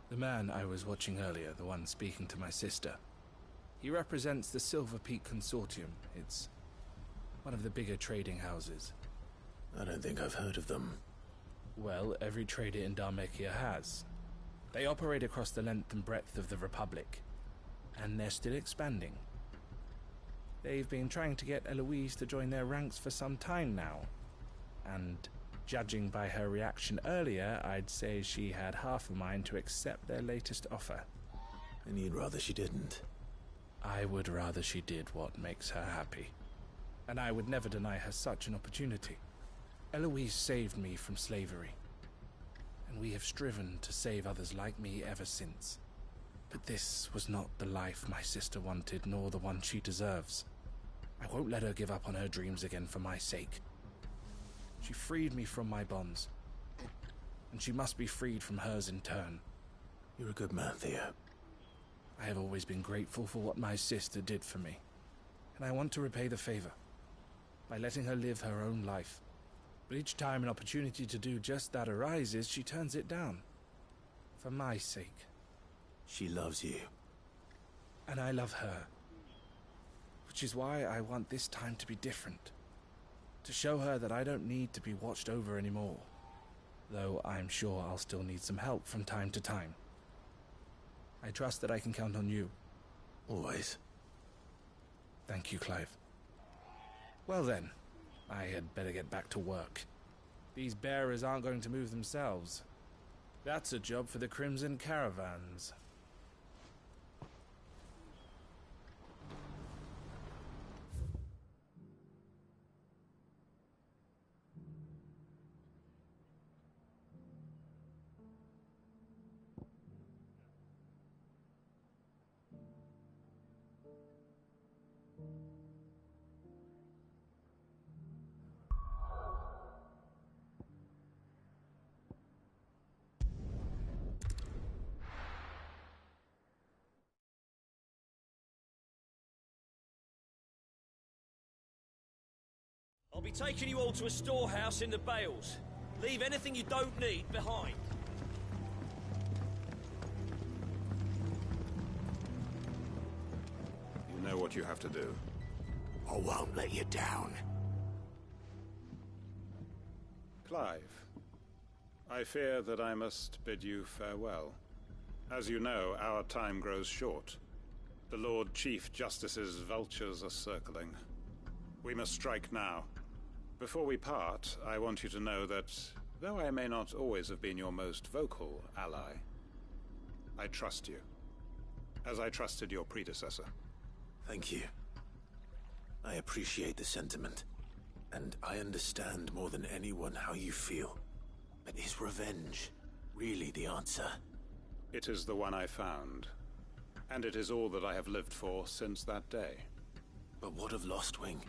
The man I was watching earlier, the one speaking to my sister. He represents the Silver Peak Consortium. It's one of the bigger trading houses. I don't think I've heard of them. Well, every trader in Dhalmekia has. They operate across the length and breadth of the Republic, and they're still expanding. They've been trying to get Eloise to join their ranks for some time now, and judging by her reaction earlier, I'd say she had half a mind to accept their latest offer. And you'd rather she didn't? I would rather she did what makes her happy. And I would never deny her such an opportunity. Eloise saved me from slavery, and we have striven to save others like me ever since. But this was not the life my sister wanted, nor the one she deserves. I won't let her give up on her dreams again for my sake. She freed me from my bonds, and she must be freed from hers in turn. You're a good man, Theo. I have always been grateful for what my sister did for me, and I want to repay the favor by letting her live her own life. But each time an opportunity to do just that arises, she turns it down. For my sake. She loves you. And I love her. Which is why I want this time to be different. To show her that I don't need to be watched over anymore. Though I'm sure I'll still need some help from time to time. I trust that I can count on you. Always. Thank you, Clive. Well then, I had better get back to work. These bearers aren't going to move themselves. That's a job for the Crimson Caravans. I'll be taking you all to a storehouse in the Bales. Leave anything you don't need behind. You know what you have to do. I won't let you down. Clive, I fear that I must bid you farewell. As you know, our time grows short. The Lord Chief Justice's vultures are circling. We must strike now. Before we part, I want you to know that, though I may not always have been your most vocal ally, I trust you, as I trusted your predecessor. Thank you. I appreciate the sentiment, and I understand more than anyone how you feel. But is revenge really the answer? It is the one I found, and it is all that I have lived for since that day. But what of Lostwing?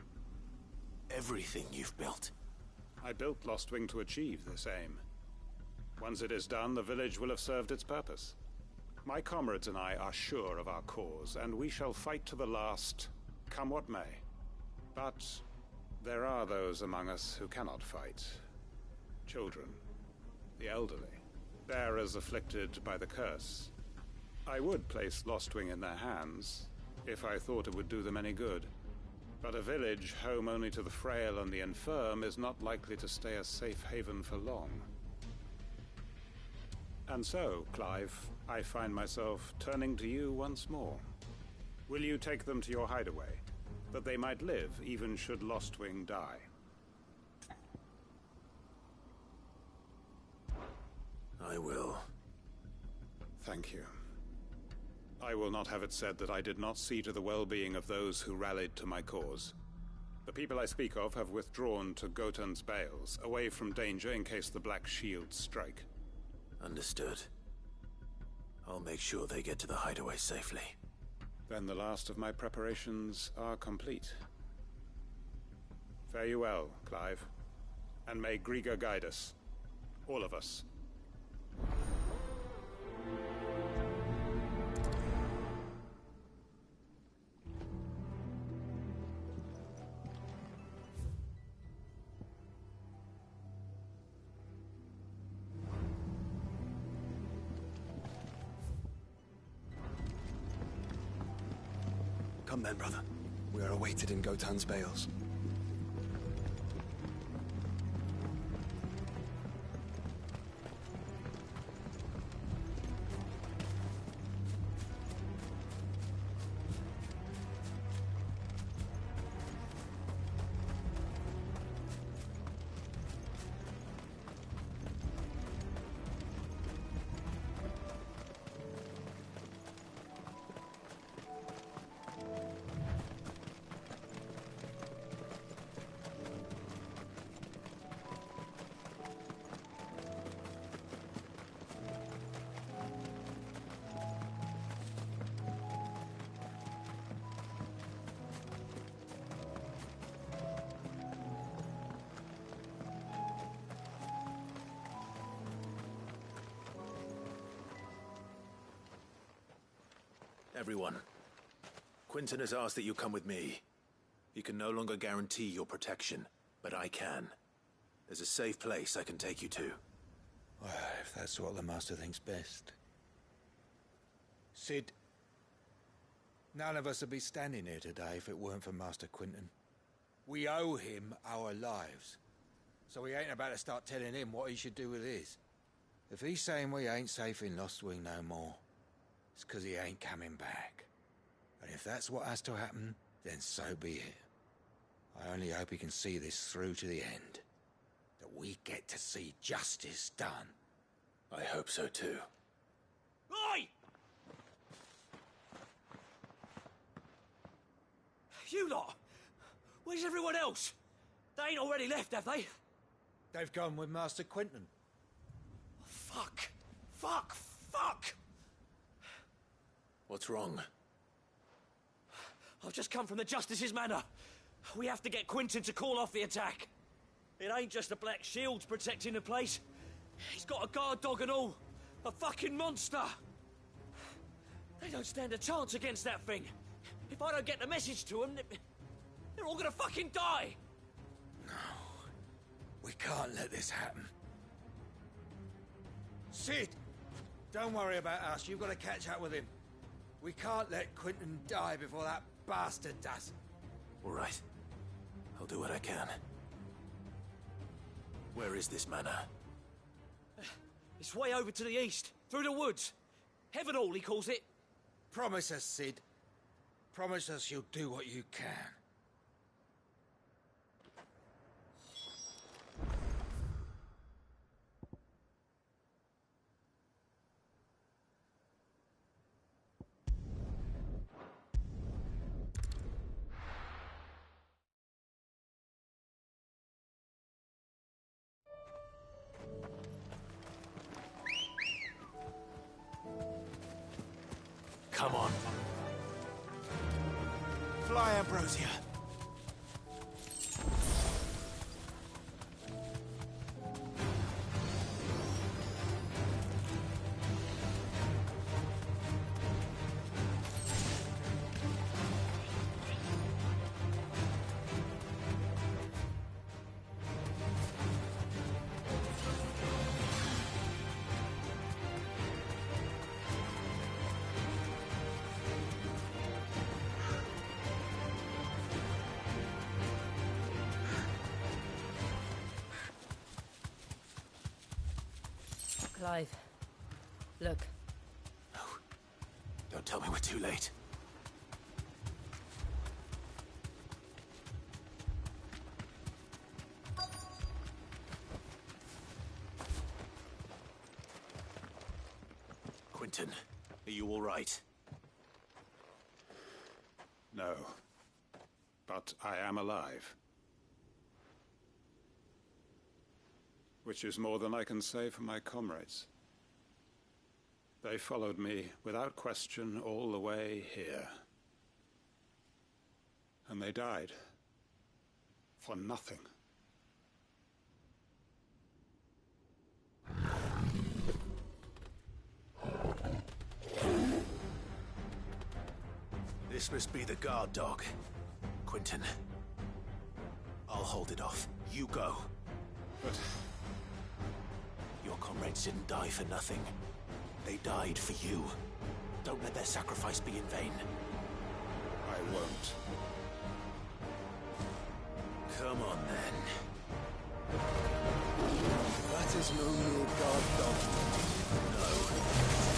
Everything you've built. I built Lostwing to achieve this aim. Once it is done, the village will have served its purpose. My comrades and I are sure of our cause, and we shall fight to the last, come what may. But there are those among us who cannot fight. Children, the elderly, bearers afflicted by the curse. I would place Lostwing in their hands, if I thought it would do them any good. But a village home only to the frail and the infirm is not likely to stay a safe haven for long. And so, Clive, I find myself turning to you once more. Will you take them to your hideaway, that they might live even should Lostwing die? I will. Thank you. I will not have it said that I did not see to the well-being of those who rallied to my cause. The people I speak of have withdrawn to Gotan's Bales, away from danger in case the Black Shields strike. Understood. I'll make sure they get to the hideaway safely. Then the last of my preparations are complete. Fare you well, Clive. And may Griga guide us. All of us. Come then, brother. We are awaited in Gotan's Bales. Everyone, Quinton has asked that you come with me. He can no longer guarantee your protection, but I can. There's a safe place I can take you to. Well, if that's what the Master thinks best. Sid, none of us would be standing here today if it weren't for Master Quinton. We owe him our lives, so we ain't about to start telling him what he should do with his. If he's saying we ain't safe in Lostwing no more, it's 'cause he ain't coming back. And if that's what has to happen, then so be it. I only hope he can see this through to the end. That we get to see justice done. I hope so too. Oi! You lot! Where's everyone else? They ain't already left, have they? They've gone with Master Quinton. Fuck! Fuck! Fuck! What's wrong? I've just come from the Justice's manor. We have to get Quinton to call off the attack. It ain't just the Black Shields protecting the place. He's got a guard dog and all. A fucking monster. They don't stand a chance against that thing. If I don't get the message to them, they're all gonna fucking die. No. We can't let this happen. Sid! Don't worry about us. You've got to catch up with him. We can't let Quinton die before that bastard does. All right. I'll do what I can. Where is this manor? It's way over to the east, through the woods. Heavenhall, he calls it. Promise us, Sid. Promise us you'll do what you can. Come on. Fly, Ambrosia. Clive, look. No. Don't tell me we're too late. Quentin, are you all right? No. But I am alive. Which is more than I can say for my comrades. They followed me without question all the way here. And they died. For nothing. This must be the guard dog. Quentin. I'll hold it off. You go. But... Your comrades didn't die for nothing. They died for you. Don't let their sacrifice be in vain. I won't. Come on, then. That is no mere guard dog. No.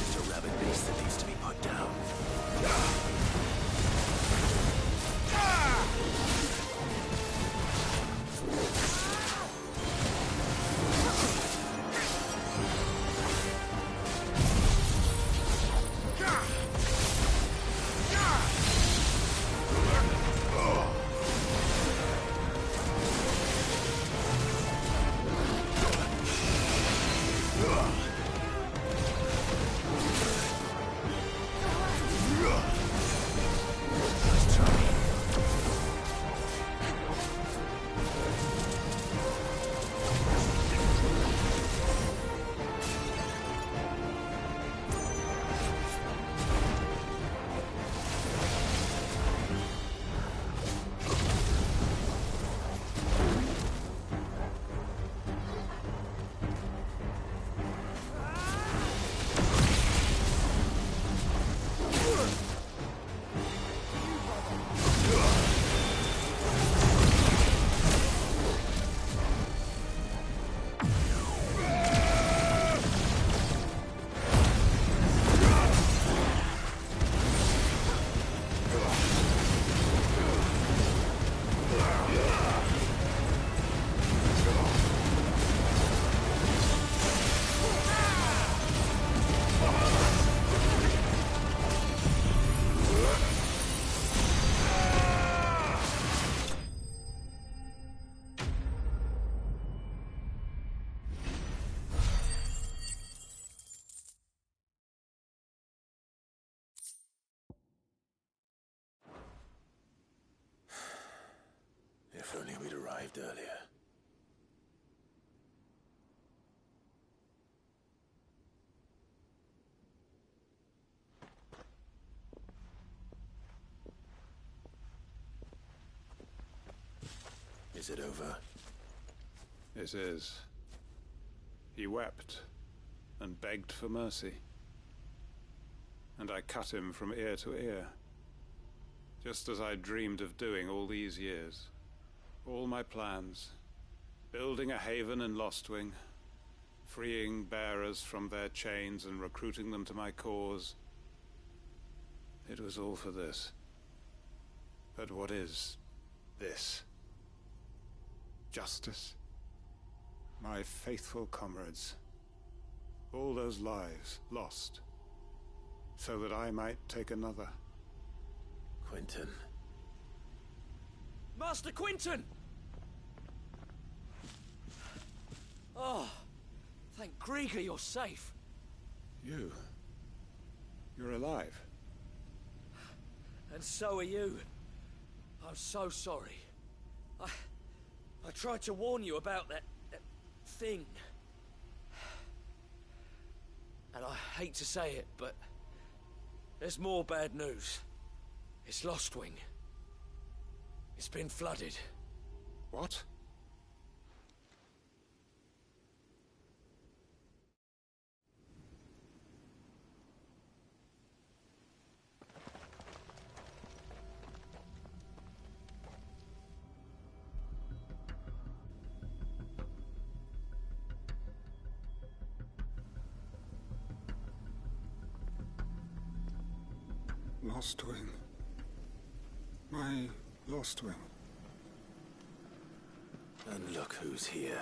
It's a rabid beast that needs to be put down. If only we'd arrived earlier. Is it over? It is. He wept and begged for mercy. And I cut him from ear to ear, just as I dreamed of doing all these years. All my plans, building a haven in Lostwing, freeing bearers from their chains and recruiting them to my cause. It was all for this. But what is this? Justice? My faithful comrades. All those lives lost, so that I might take another. Quentin. Master Quentin! Oh, thank Grieger you're safe. You're alive. And so are you. I'm so sorry. I tried to warn you about that thing. And I hate to say it, but there's more bad news. It's Lostwing. It's been flooded. What? Lostwing. My Lostwing. And look who's here.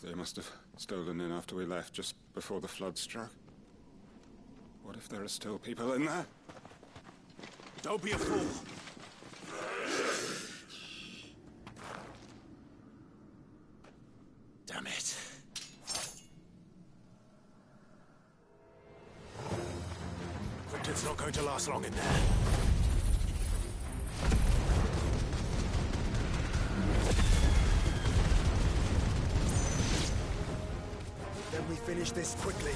They must have stolen in after we left, just before the flood struck. What if there are still people in there? Don't be a fool! Damn it. Quentin's not going to last long in there. Then we finish this quickly.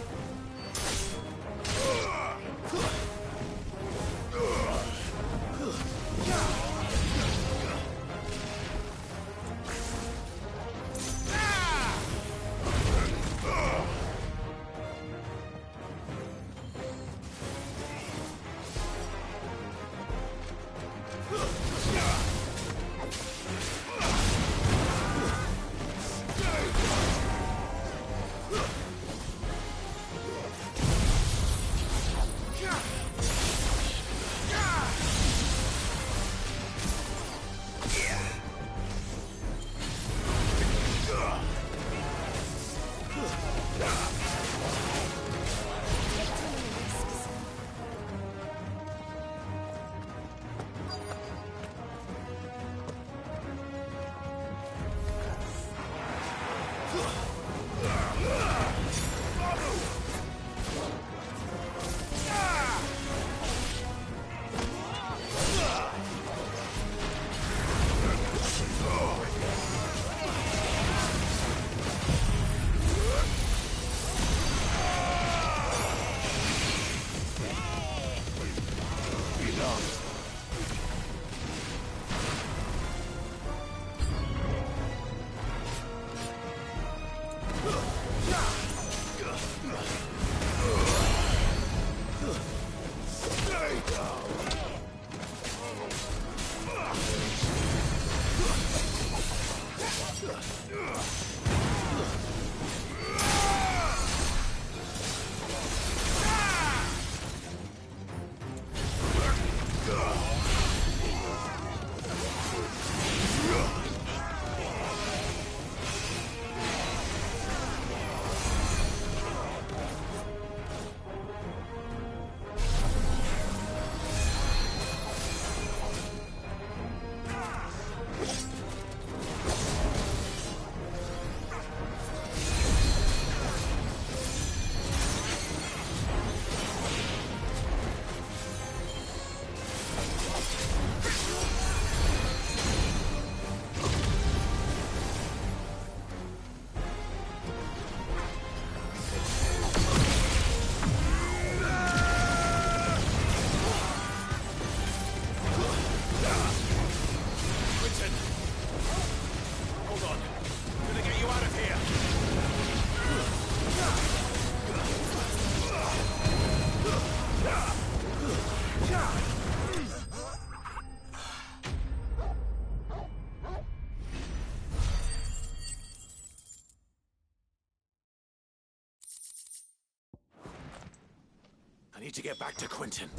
I need to get back to Quentin.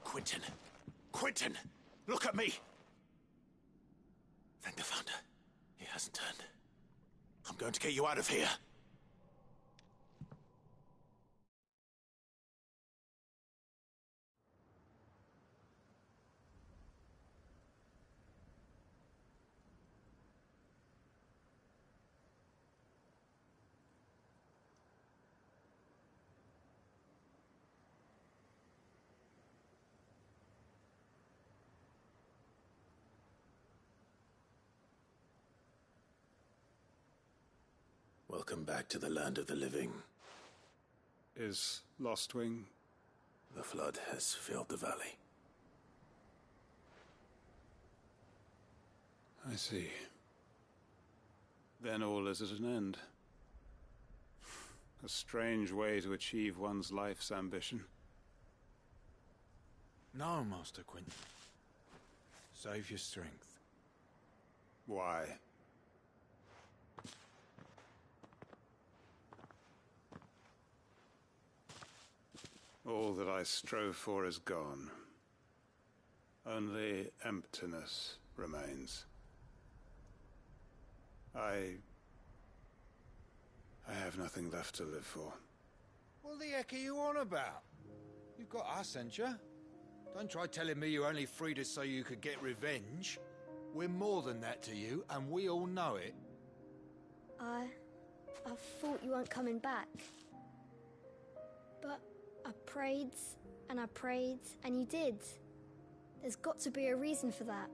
Quentin! Quentin! Look at me! Thank the Founder. He hasn't turned. I'm going to get you out of here. Welcome back to the land of the living. Is Lostwing? The flood has filled the valley. I see. Then all is at an end. A strange way to achieve one's life's ambition. No, Master Quinton. Save your strength. Why? All that I strove for is gone. Only emptiness remains. I have nothing left to live for. What the heck are you on about? You've got us, ain't you? Don't try telling me you only freed us so you could get revenge. We're more than that to you, and we all know it. I thought you weren't coming back. But I prayed, and you did. There's got to be a reason for that,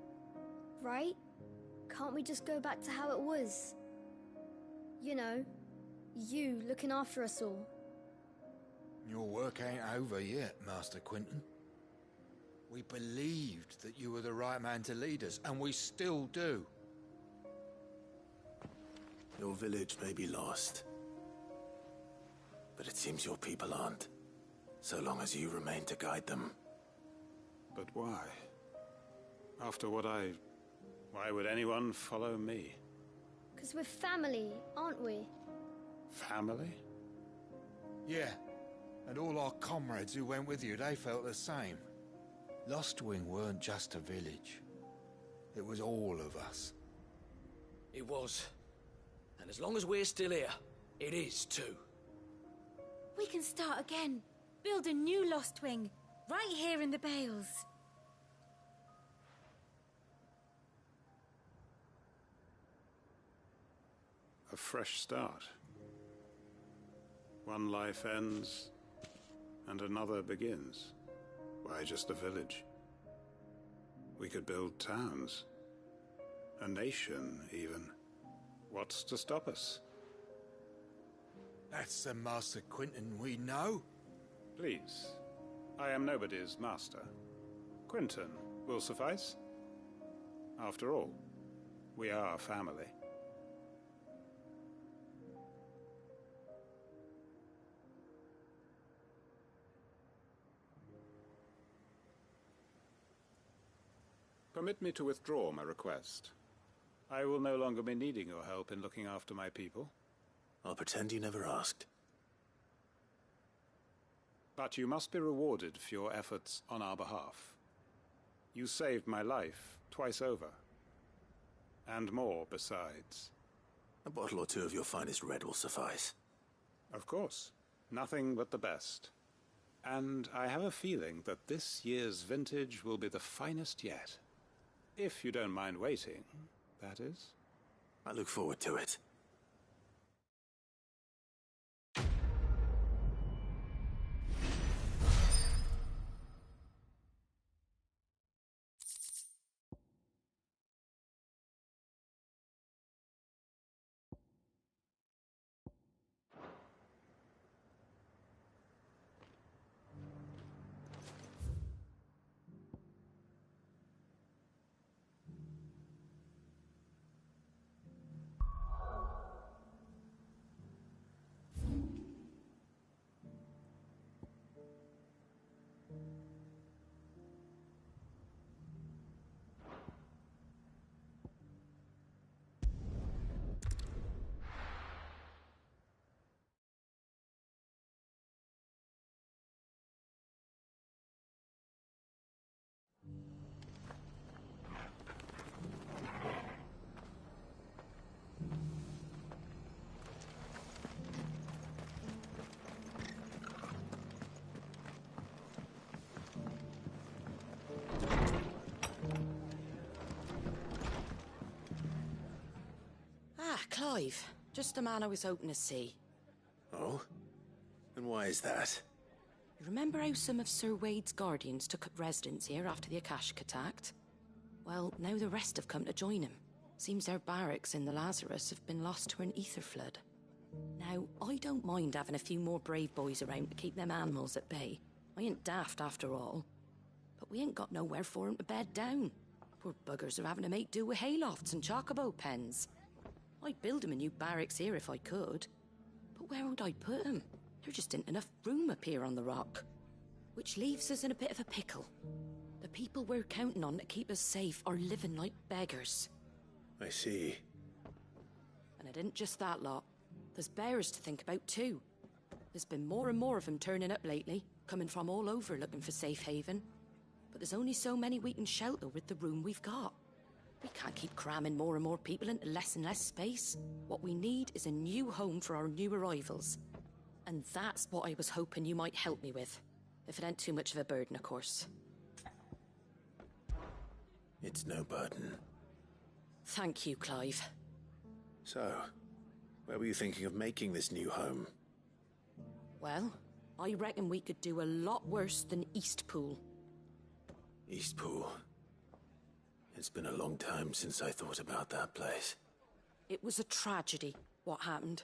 right? Can't we just go back to how it was? You know, you looking after us all. Your work ain't over yet, Master Quinton. We believed that you were the right man to lead us, and we still do. Your village may be lost, but it seems your people aren't, so long as you remain to guide them. But why? After what why would anyone follow me? 'Cause we're family, aren't we? Family? Yeah, and all our comrades who went with you, they felt the same. Lostwing weren't just a village. It was all of us. It was. And as long as we're still here, it is too. We can start again. Build a new Lostwing, right here in the Bales. A fresh start. One life ends, and another begins. Why just a village? We could build towns. A nation, even. What's to stop us? That's the Master Quinton we know. Please. I am nobody's master. Quinton will suffice. After all, we are family. Permit me to withdraw my request. I will no longer be needing your help in looking after my people. I'll pretend you never asked. But you must be rewarded for your efforts on our behalf. You saved my life twice over. And more besides. A bottle or two of your finest red will suffice. Of course. Nothing but the best. And I have a feeling that this year's vintage will be the finest yet. If you don't mind waiting, that is. I look forward to it. Clive. Just the man I was hoping to see. Oh? And why is that? You remember how some of Sir Wade's guardians took up residence here after the Akashic attacked? Well, now the rest have come to join him. Seems their barracks in the Lazarus have been lost to an ether flood. Now, I don't mind having a few more brave boys around to keep them animals at bay. I ain't daft after all. But we ain't got nowhere for 'em to bed down. Poor buggers are having to make do with haylofts and chocobo pens. I'd build 'em a new barracks here if I could. But where would I put 'em? There just ain't enough room up here on the rock. Which leaves us in a bit of a pickle. The people we're counting on to keep us safe are living like beggars. I see. And it ain't just that lot. There's bears to think about too. There's been more and more of them turning up lately, coming from all over looking for safe haven. But there's only so many we can shelter with the room we've got. We can't keep cramming more and more people into less and less space. What we need is a new home for our new arrivals. And that's what I was hoping you might help me with. If it ain't too much of a burden, of course. It's no burden. Thank you, Clive. So, where were you thinking of making this new home? Well, I reckon we could do a lot worse than Eastpool. Eastpool. It's been a long time since I thought about that place. It was a tragedy, what happened.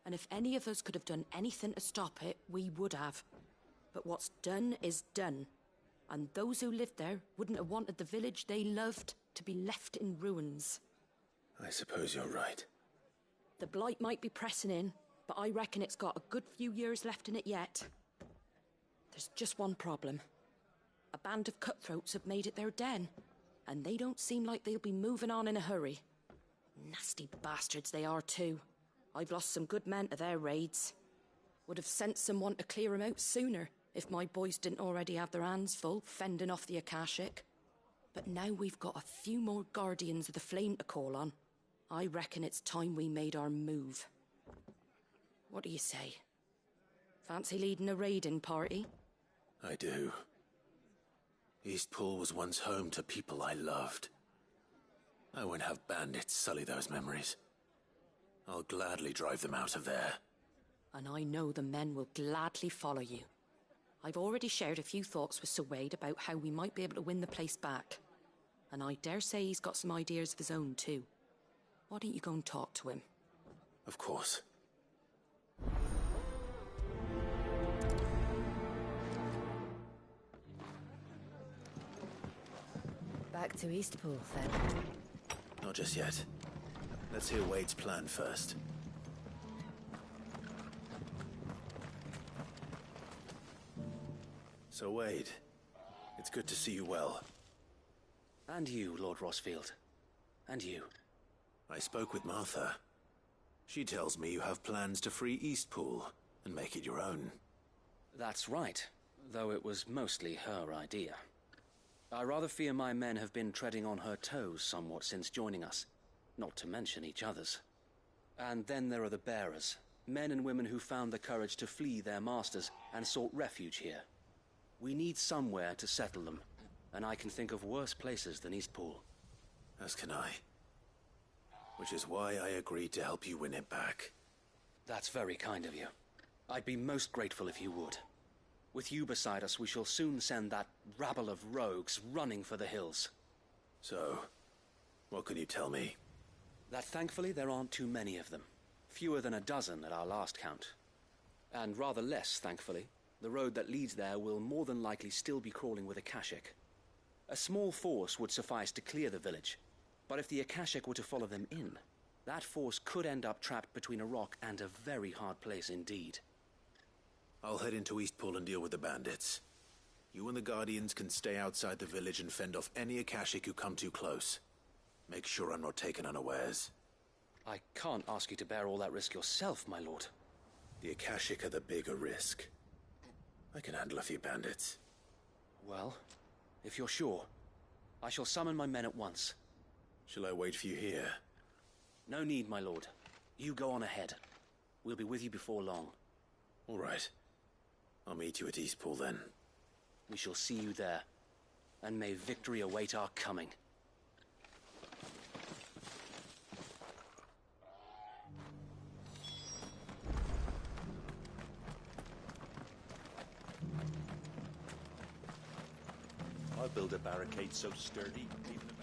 And if any of us could have done anything to stop it, we would have. But what's done is done. And those who lived there wouldn't have wanted the village they loved to be left in ruins. I suppose you're right. The blight might be pressing in, but I reckon it's got a good few years left in it yet. There's just one problem. A band of cutthroats have made it their den, and they don't seem like they'll be moving on in a hurry. Nasty bastards they are too. I've lost some good men to their raids. Would have sent someone to clear 'em out sooner if my boys didn't already have their hands full fending off the Akashic. But now we've got a few more Guardians of the Flame to call on. I reckon it's time we made our move. What do you say? Fancy leading a raiding party? I do. Eastpool was once home to people I loved. I won't have bandits sully those memories. I'll gladly drive them out of there. And I know the men will gladly follow you. I've already shared a few thoughts with Sir Wade about how we might be able to win the place back. And I dare say he's got some ideas of his own too. Why don't you go and talk to him? Of course. Back to Eastpool, then. Not just yet. Let's hear Wade's plan first. So, Wade, it's good to see you well. And you, Lord Rosfield. And you. I spoke with Martha. She tells me you have plans to free Eastpool and make it your own. That's right, though it was mostly her idea. I rather fear my men have been treading on her toes somewhat since joining us, not to mention each other's. And then there are the bearers, men and women who found the courage to flee their masters and sought refuge here. We need somewhere to settle them, and I can think of worse places than Eastpool. As can I. Which is why I agreed to help you win it back. That's very kind of you. I'd be most grateful if you would. With you beside us, we shall soon send that rabble of rogues running for the hills. So, what can you tell me? That thankfully there aren't too many of them. Fewer than a dozen at our last count. And rather less, thankfully, the road that leads there will more than likely still be crawling with Akashic. A small force would suffice to clear the village, but if the Akashic were to follow them in, that force could end up trapped between a rock and a very hard place indeed. I'll head into Eastpool and deal with the bandits. You and the Guardians can stay outside the village and fend off any Akashic who come too close. Make sure I'm not taken unawares. I can't ask you to bear all that risk yourself, my lord. The Akashic are the bigger risk. I can handle a few bandits. Well, if you're sure, I shall summon my men at once. Shall I wait for you here? No need, my lord. You go on ahead. We'll be with you before long. All right. I'll meet you at Eastpool then. We shall see you there. And may victory await our coming. I'll build a barricade so sturdy, even if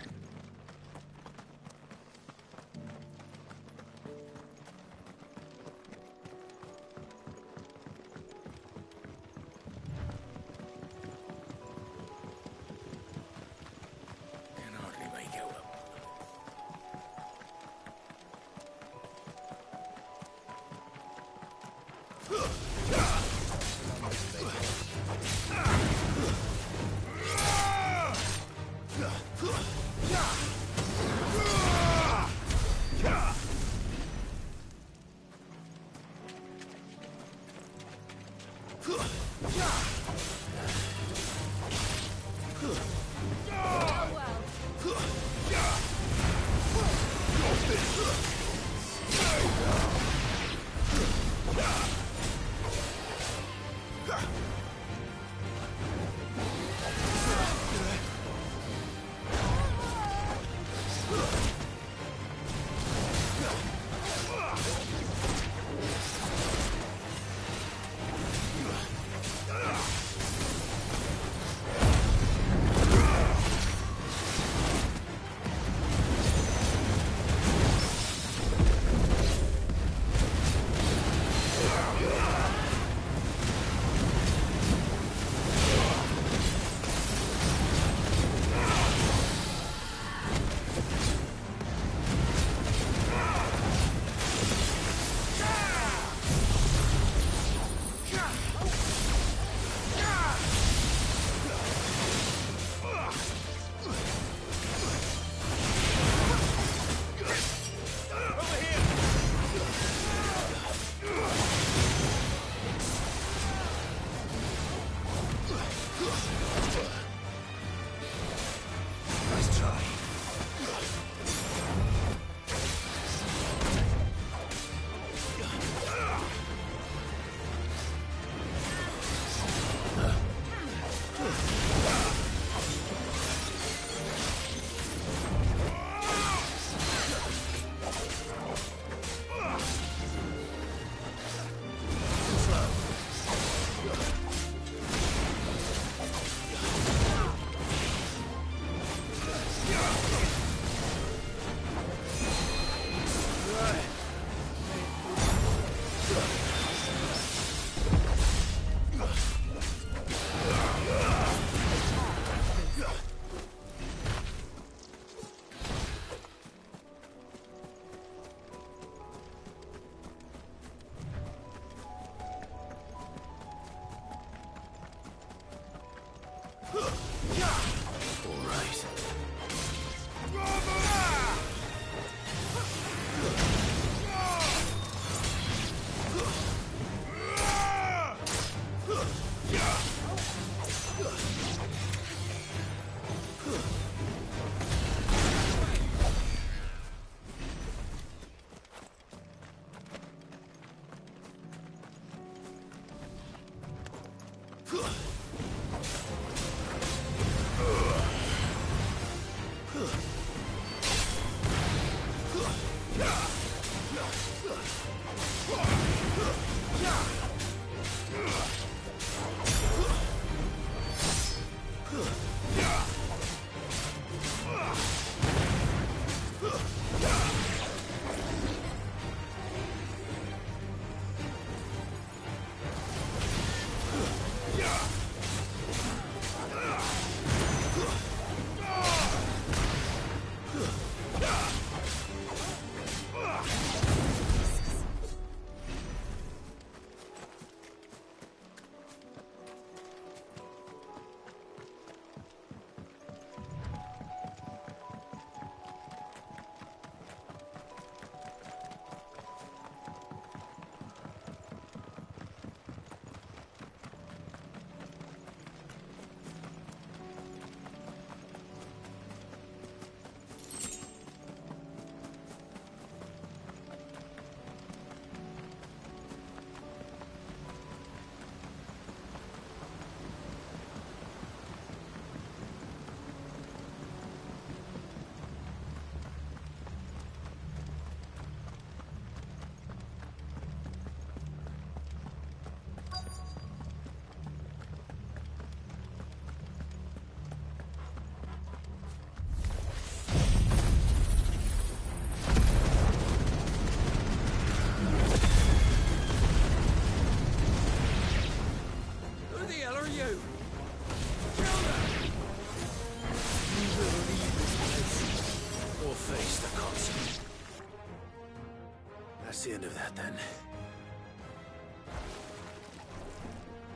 That's the end of that, then.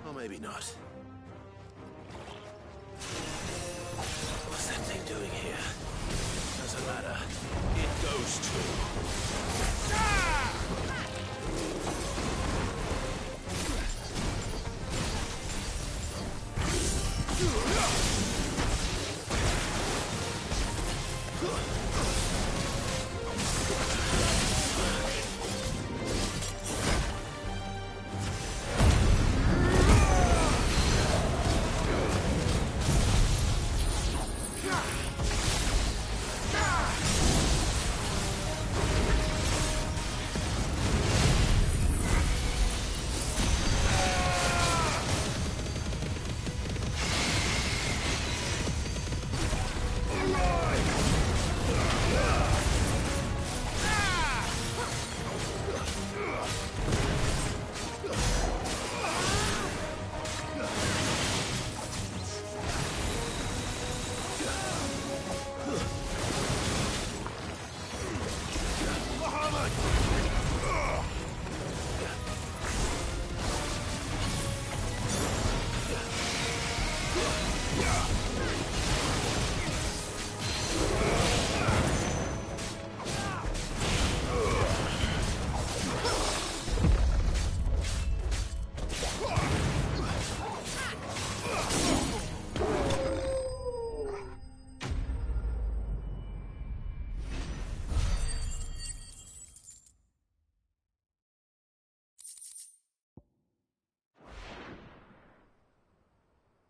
Or maybe not. What's that thing doing here? Doesn't matter. It goes too.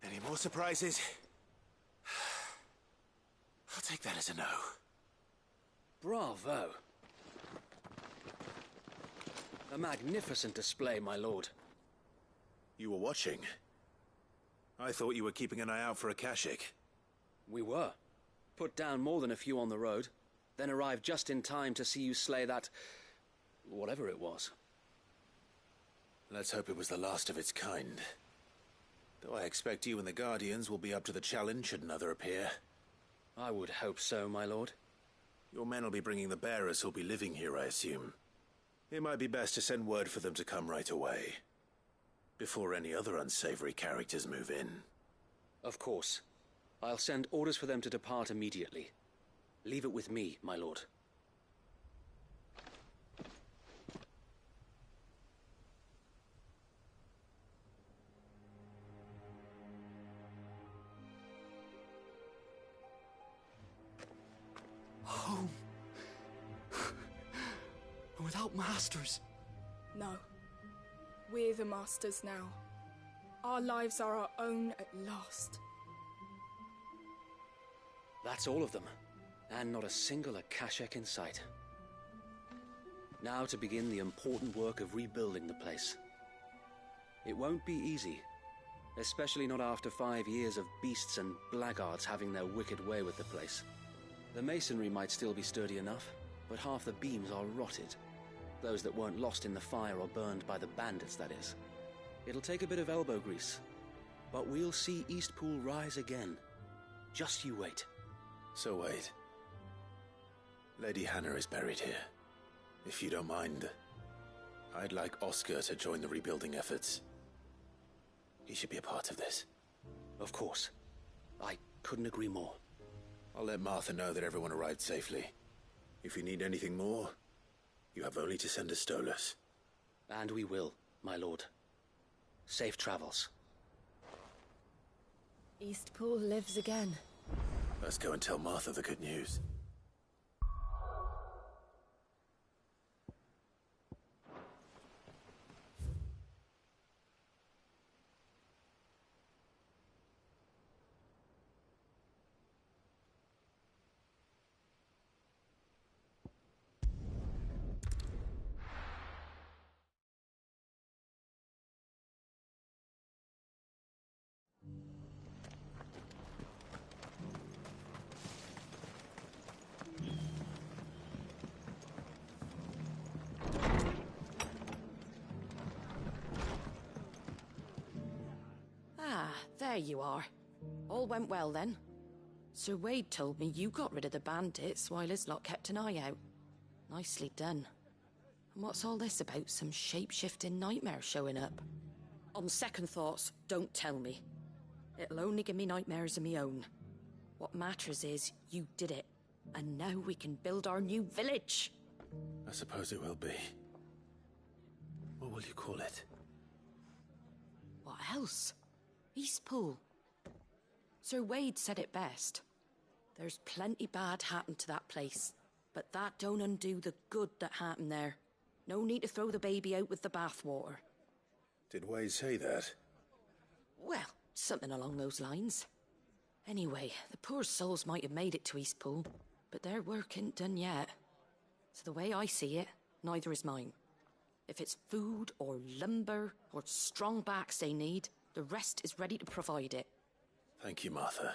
Any more surprises? I'll take that as a no. Bravo. A magnificent display, my lord. You were watching? I thought you were keeping an eye out for a Kashik. We were. Put down more than a few on the road, then arrived just in time to see you slay that... whatever it was. Let's hope it was the last of its kind. Though I expect you and the Guardians will be up to the challenge should another appear. I would hope so, my lord. Your men will be bringing the bearers who'll be living here, I assume. It might be best to send word for them to come right away, before any other unsavory characters move in. Of course. I'll send orders for them to depart immediately. Leave it with me, my lord. Home. Without masters. No. We're the masters now. Our lives are our own at last. That's all of them. And not a single Akashek in sight. Now to begin the important work of rebuilding the place. It won't be easy. Especially not after 5 years of beasts and blackguards having their wicked way with the place. The masonry might still be sturdy enough, but half the beams are rotted. Those that weren't lost in the fire or burned by the bandits, that is. It'll take a bit of elbow grease, but we'll see Eastpool rise again. Just you wait. So wait. Lady Hannah is buried here. If you don't mind, I'd like Oscar to join the rebuilding efforts. He should be a part of this. Of course. I couldn't agree more. I'll let Martha know that everyone arrived safely. If you need anything more, you have only to send a Stolas. And we will, my lord. Safe travels. Eastpool lives again. Let's go and tell Martha the good news. There you are. All went well then. Sir Wade told me you got rid of the bandits while his lot kept an eye out. Nicely done. And what's all this about some shape-shifting nightmare showing up? On second thoughts, don't tell me. It'll only give me nightmares of me own. What matters is you did it, and now we can build our new village. I suppose it will be. What will you call it? What else? Eastpool. Sir Wade said it best. There's plenty bad happened to that place, but that don't undo the good that happened there. No need to throw the baby out with the bathwater. Did Wade say that? Well, something along those lines. Anyway, the poor souls might have made it to Eastpool, but their work ain't done yet. So the way I see it, neither is mine. If it's food or lumber or strong backs they need, the rest is ready to provide it. Thank you, Martha.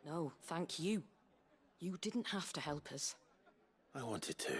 No, thank you. You didn't have to help us. I wanted to.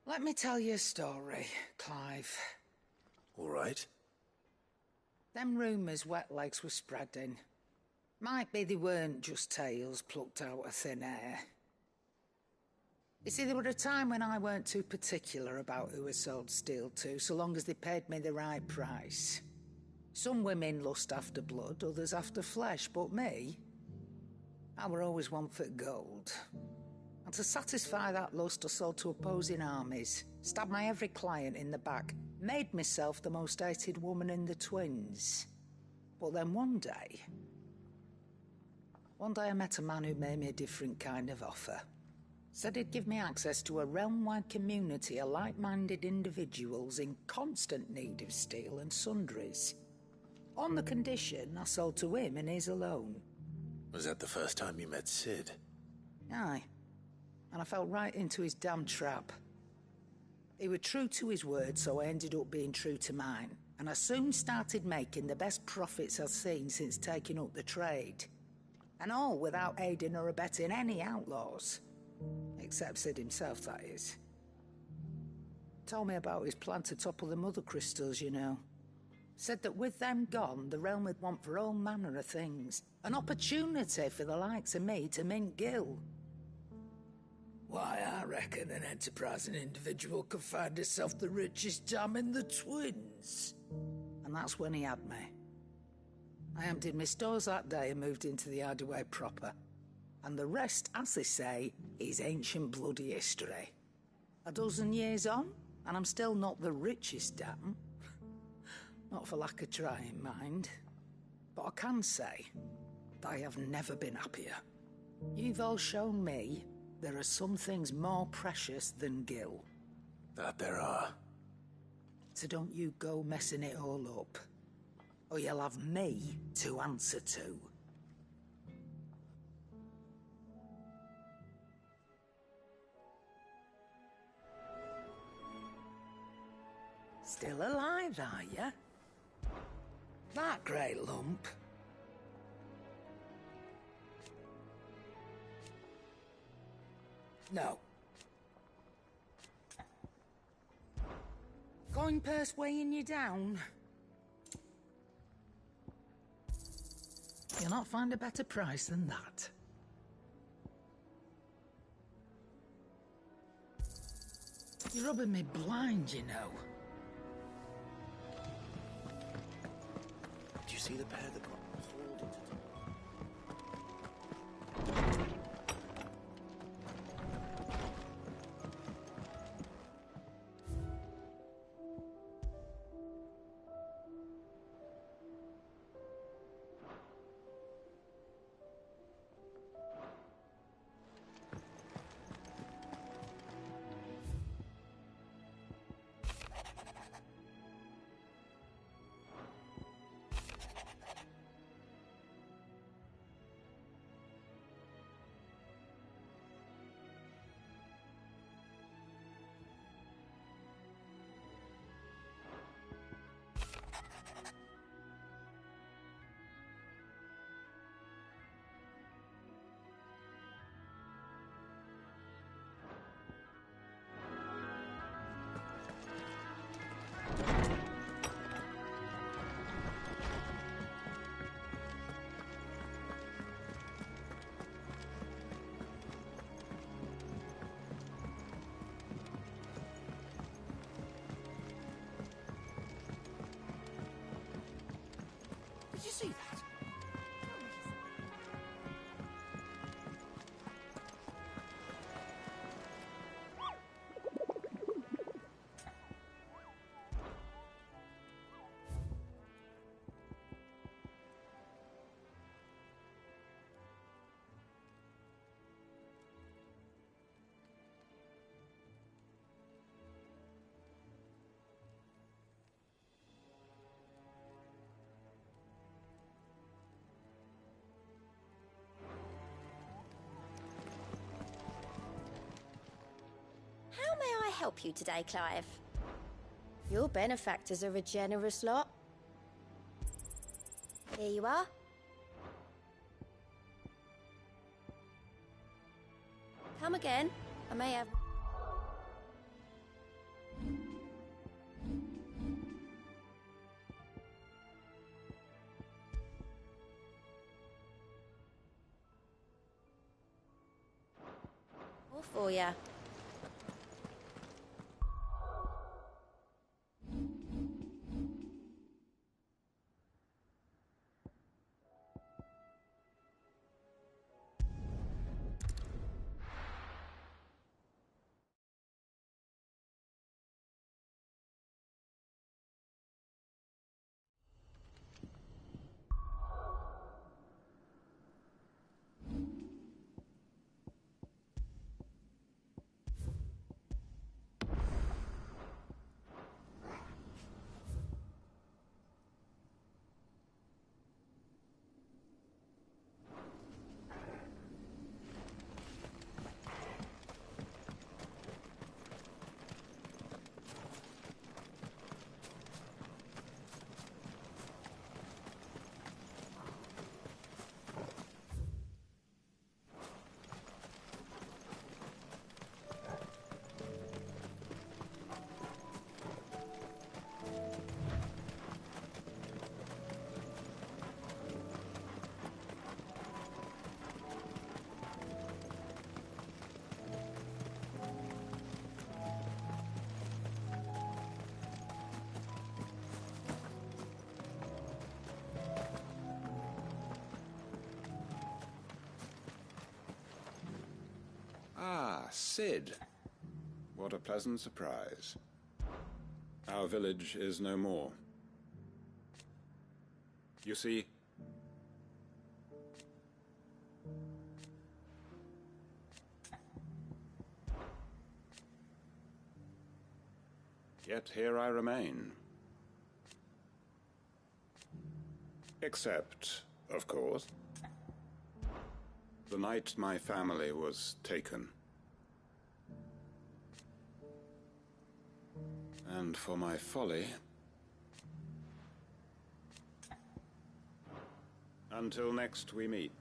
Let me tell you a story, Clive. All right. Them rumours wet legs were spreading. Might be they weren't just tales plucked out of thin air. You see, there were a time when I weren't too particular about who I sold steel to, so long as they paid me the right price. Some women lust after blood, others after flesh, but me, I were always one for gold. And to satisfy that lust, I sold to opposing armies, stabbed my every client in the back, made myself the most hated woman in the twins. But then one day I met a man who made me a different kind of offer. Said he'd give me access to a realm-wide community of like-minded individuals in constant need of steel and sundries. On the condition I sold to him and his alone. Was that the first time you met Sid? Aye. And I fell right into his damn trap. He was true to his word, so I ended up being true to mine. And I soon started making the best profits I've seen since taking up the trade. And all without aiding or abetting any outlaws. Except Sid himself, that is. Told me about his plan to topple the mother crystals, you know. Said that with them gone, the realm would want for all manner of things. An opportunity for the likes of me to mint gil. Why, I reckon an enterprising individual could find himself the richest dam in the twins. And that's when he had me. I emptied my stores that day and moved into the Hideaway proper. And the rest, as they say, is ancient bloody history. A dozen years on, and I'm still not the richest dam. Not for lack of trying, mind. But I can say that I have never been happier. You've all shown me there are some things more precious than gil. That there are. So don't you go messing it all up, or you'll have me to answer to. Still alive, are you? That great lump. No. Coin purse weighing you down? You'll not find a better price than that. You're rubbing me blind, you know. Do you see the pair that got hauled into Did you see that? How may I help you today, Clive? Your benefactors are a generous lot. Here you are. Come again. I may have... All for ya. Ah, Sid. What a pleasant surprise. Our village is no more. You see, yet here I remain. Except, of course, the night my family was taken. And for my folly, until next we meet.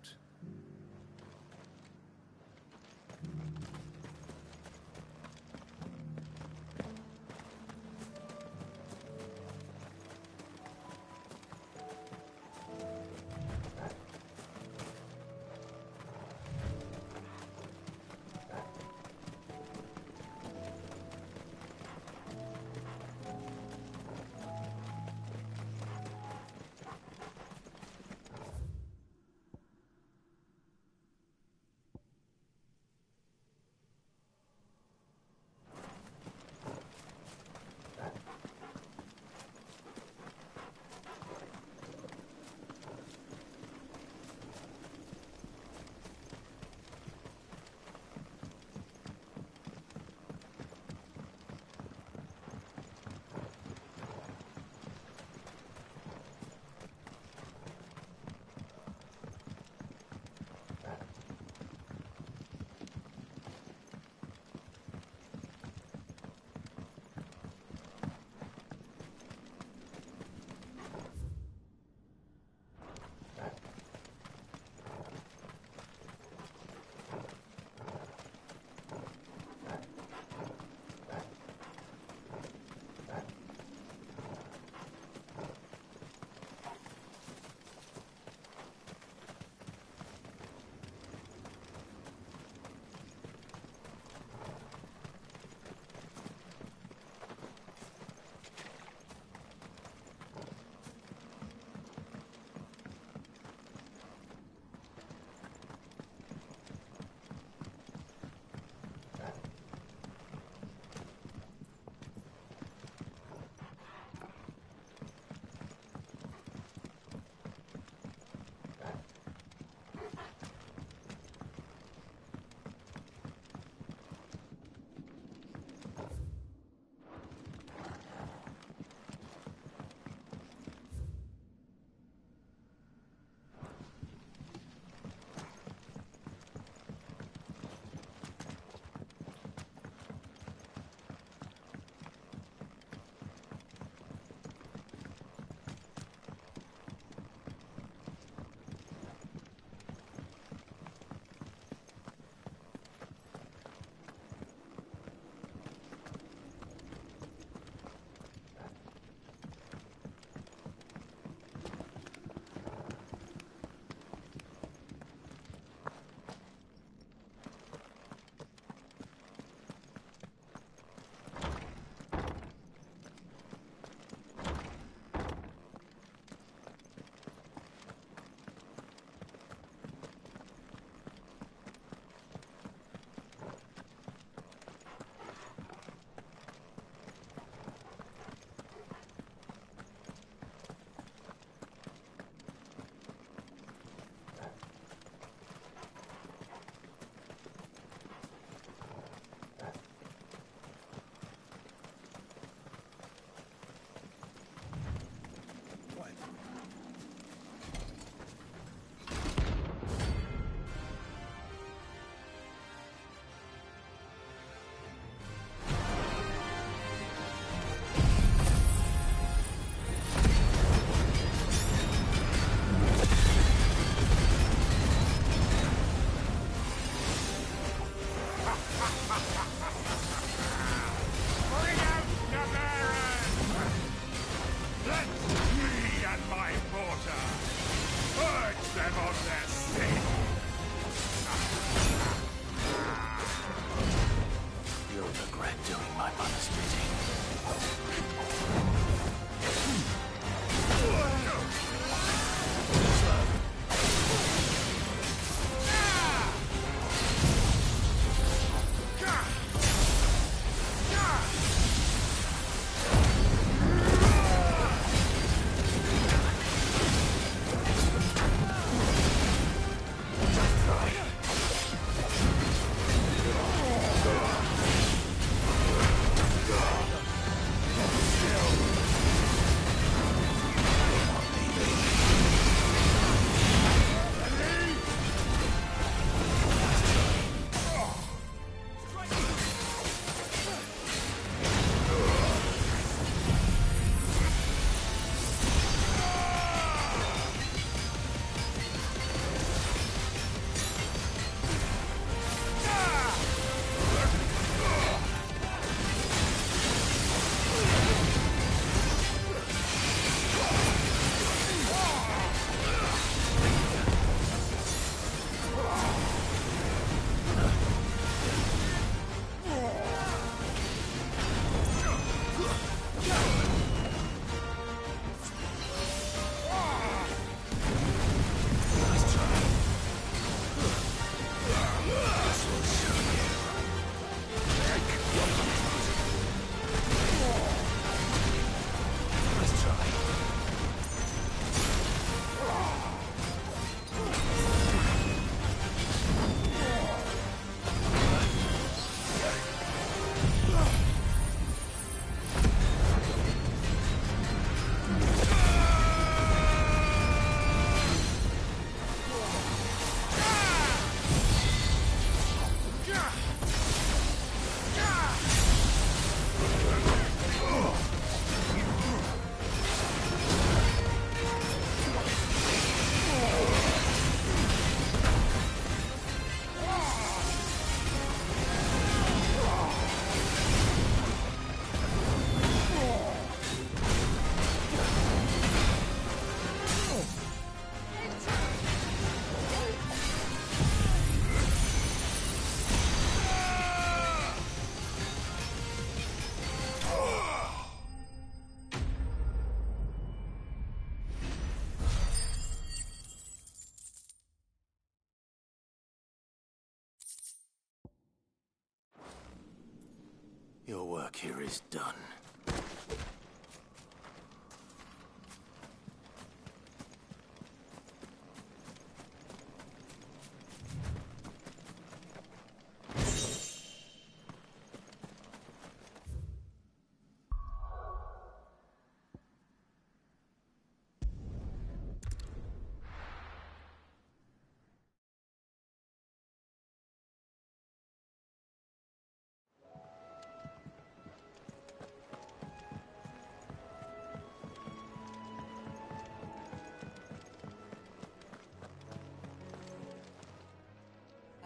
is done.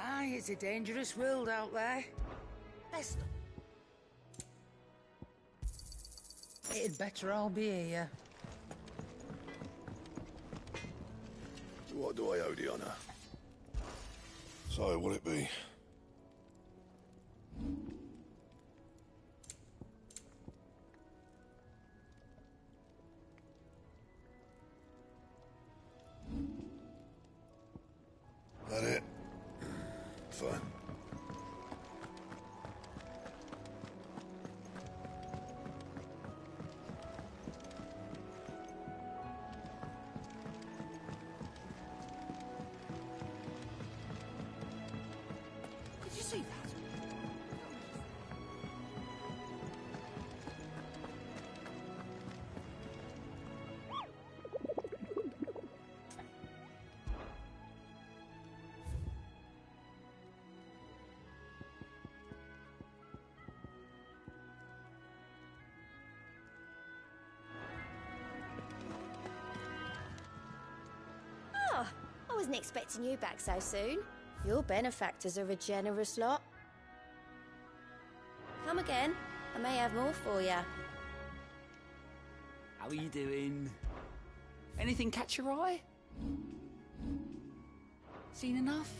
Aye, it's a dangerous world out there. Let's... It'd better all be here. What do I owe the honour? So, will it be? That it? Fine. Did you see that? Oh, I wasn't expecting you back so soon. Your benefactors are a generous lot. Come again. I may have more for you. How are you doing? Anything catch your eye? Seen enough?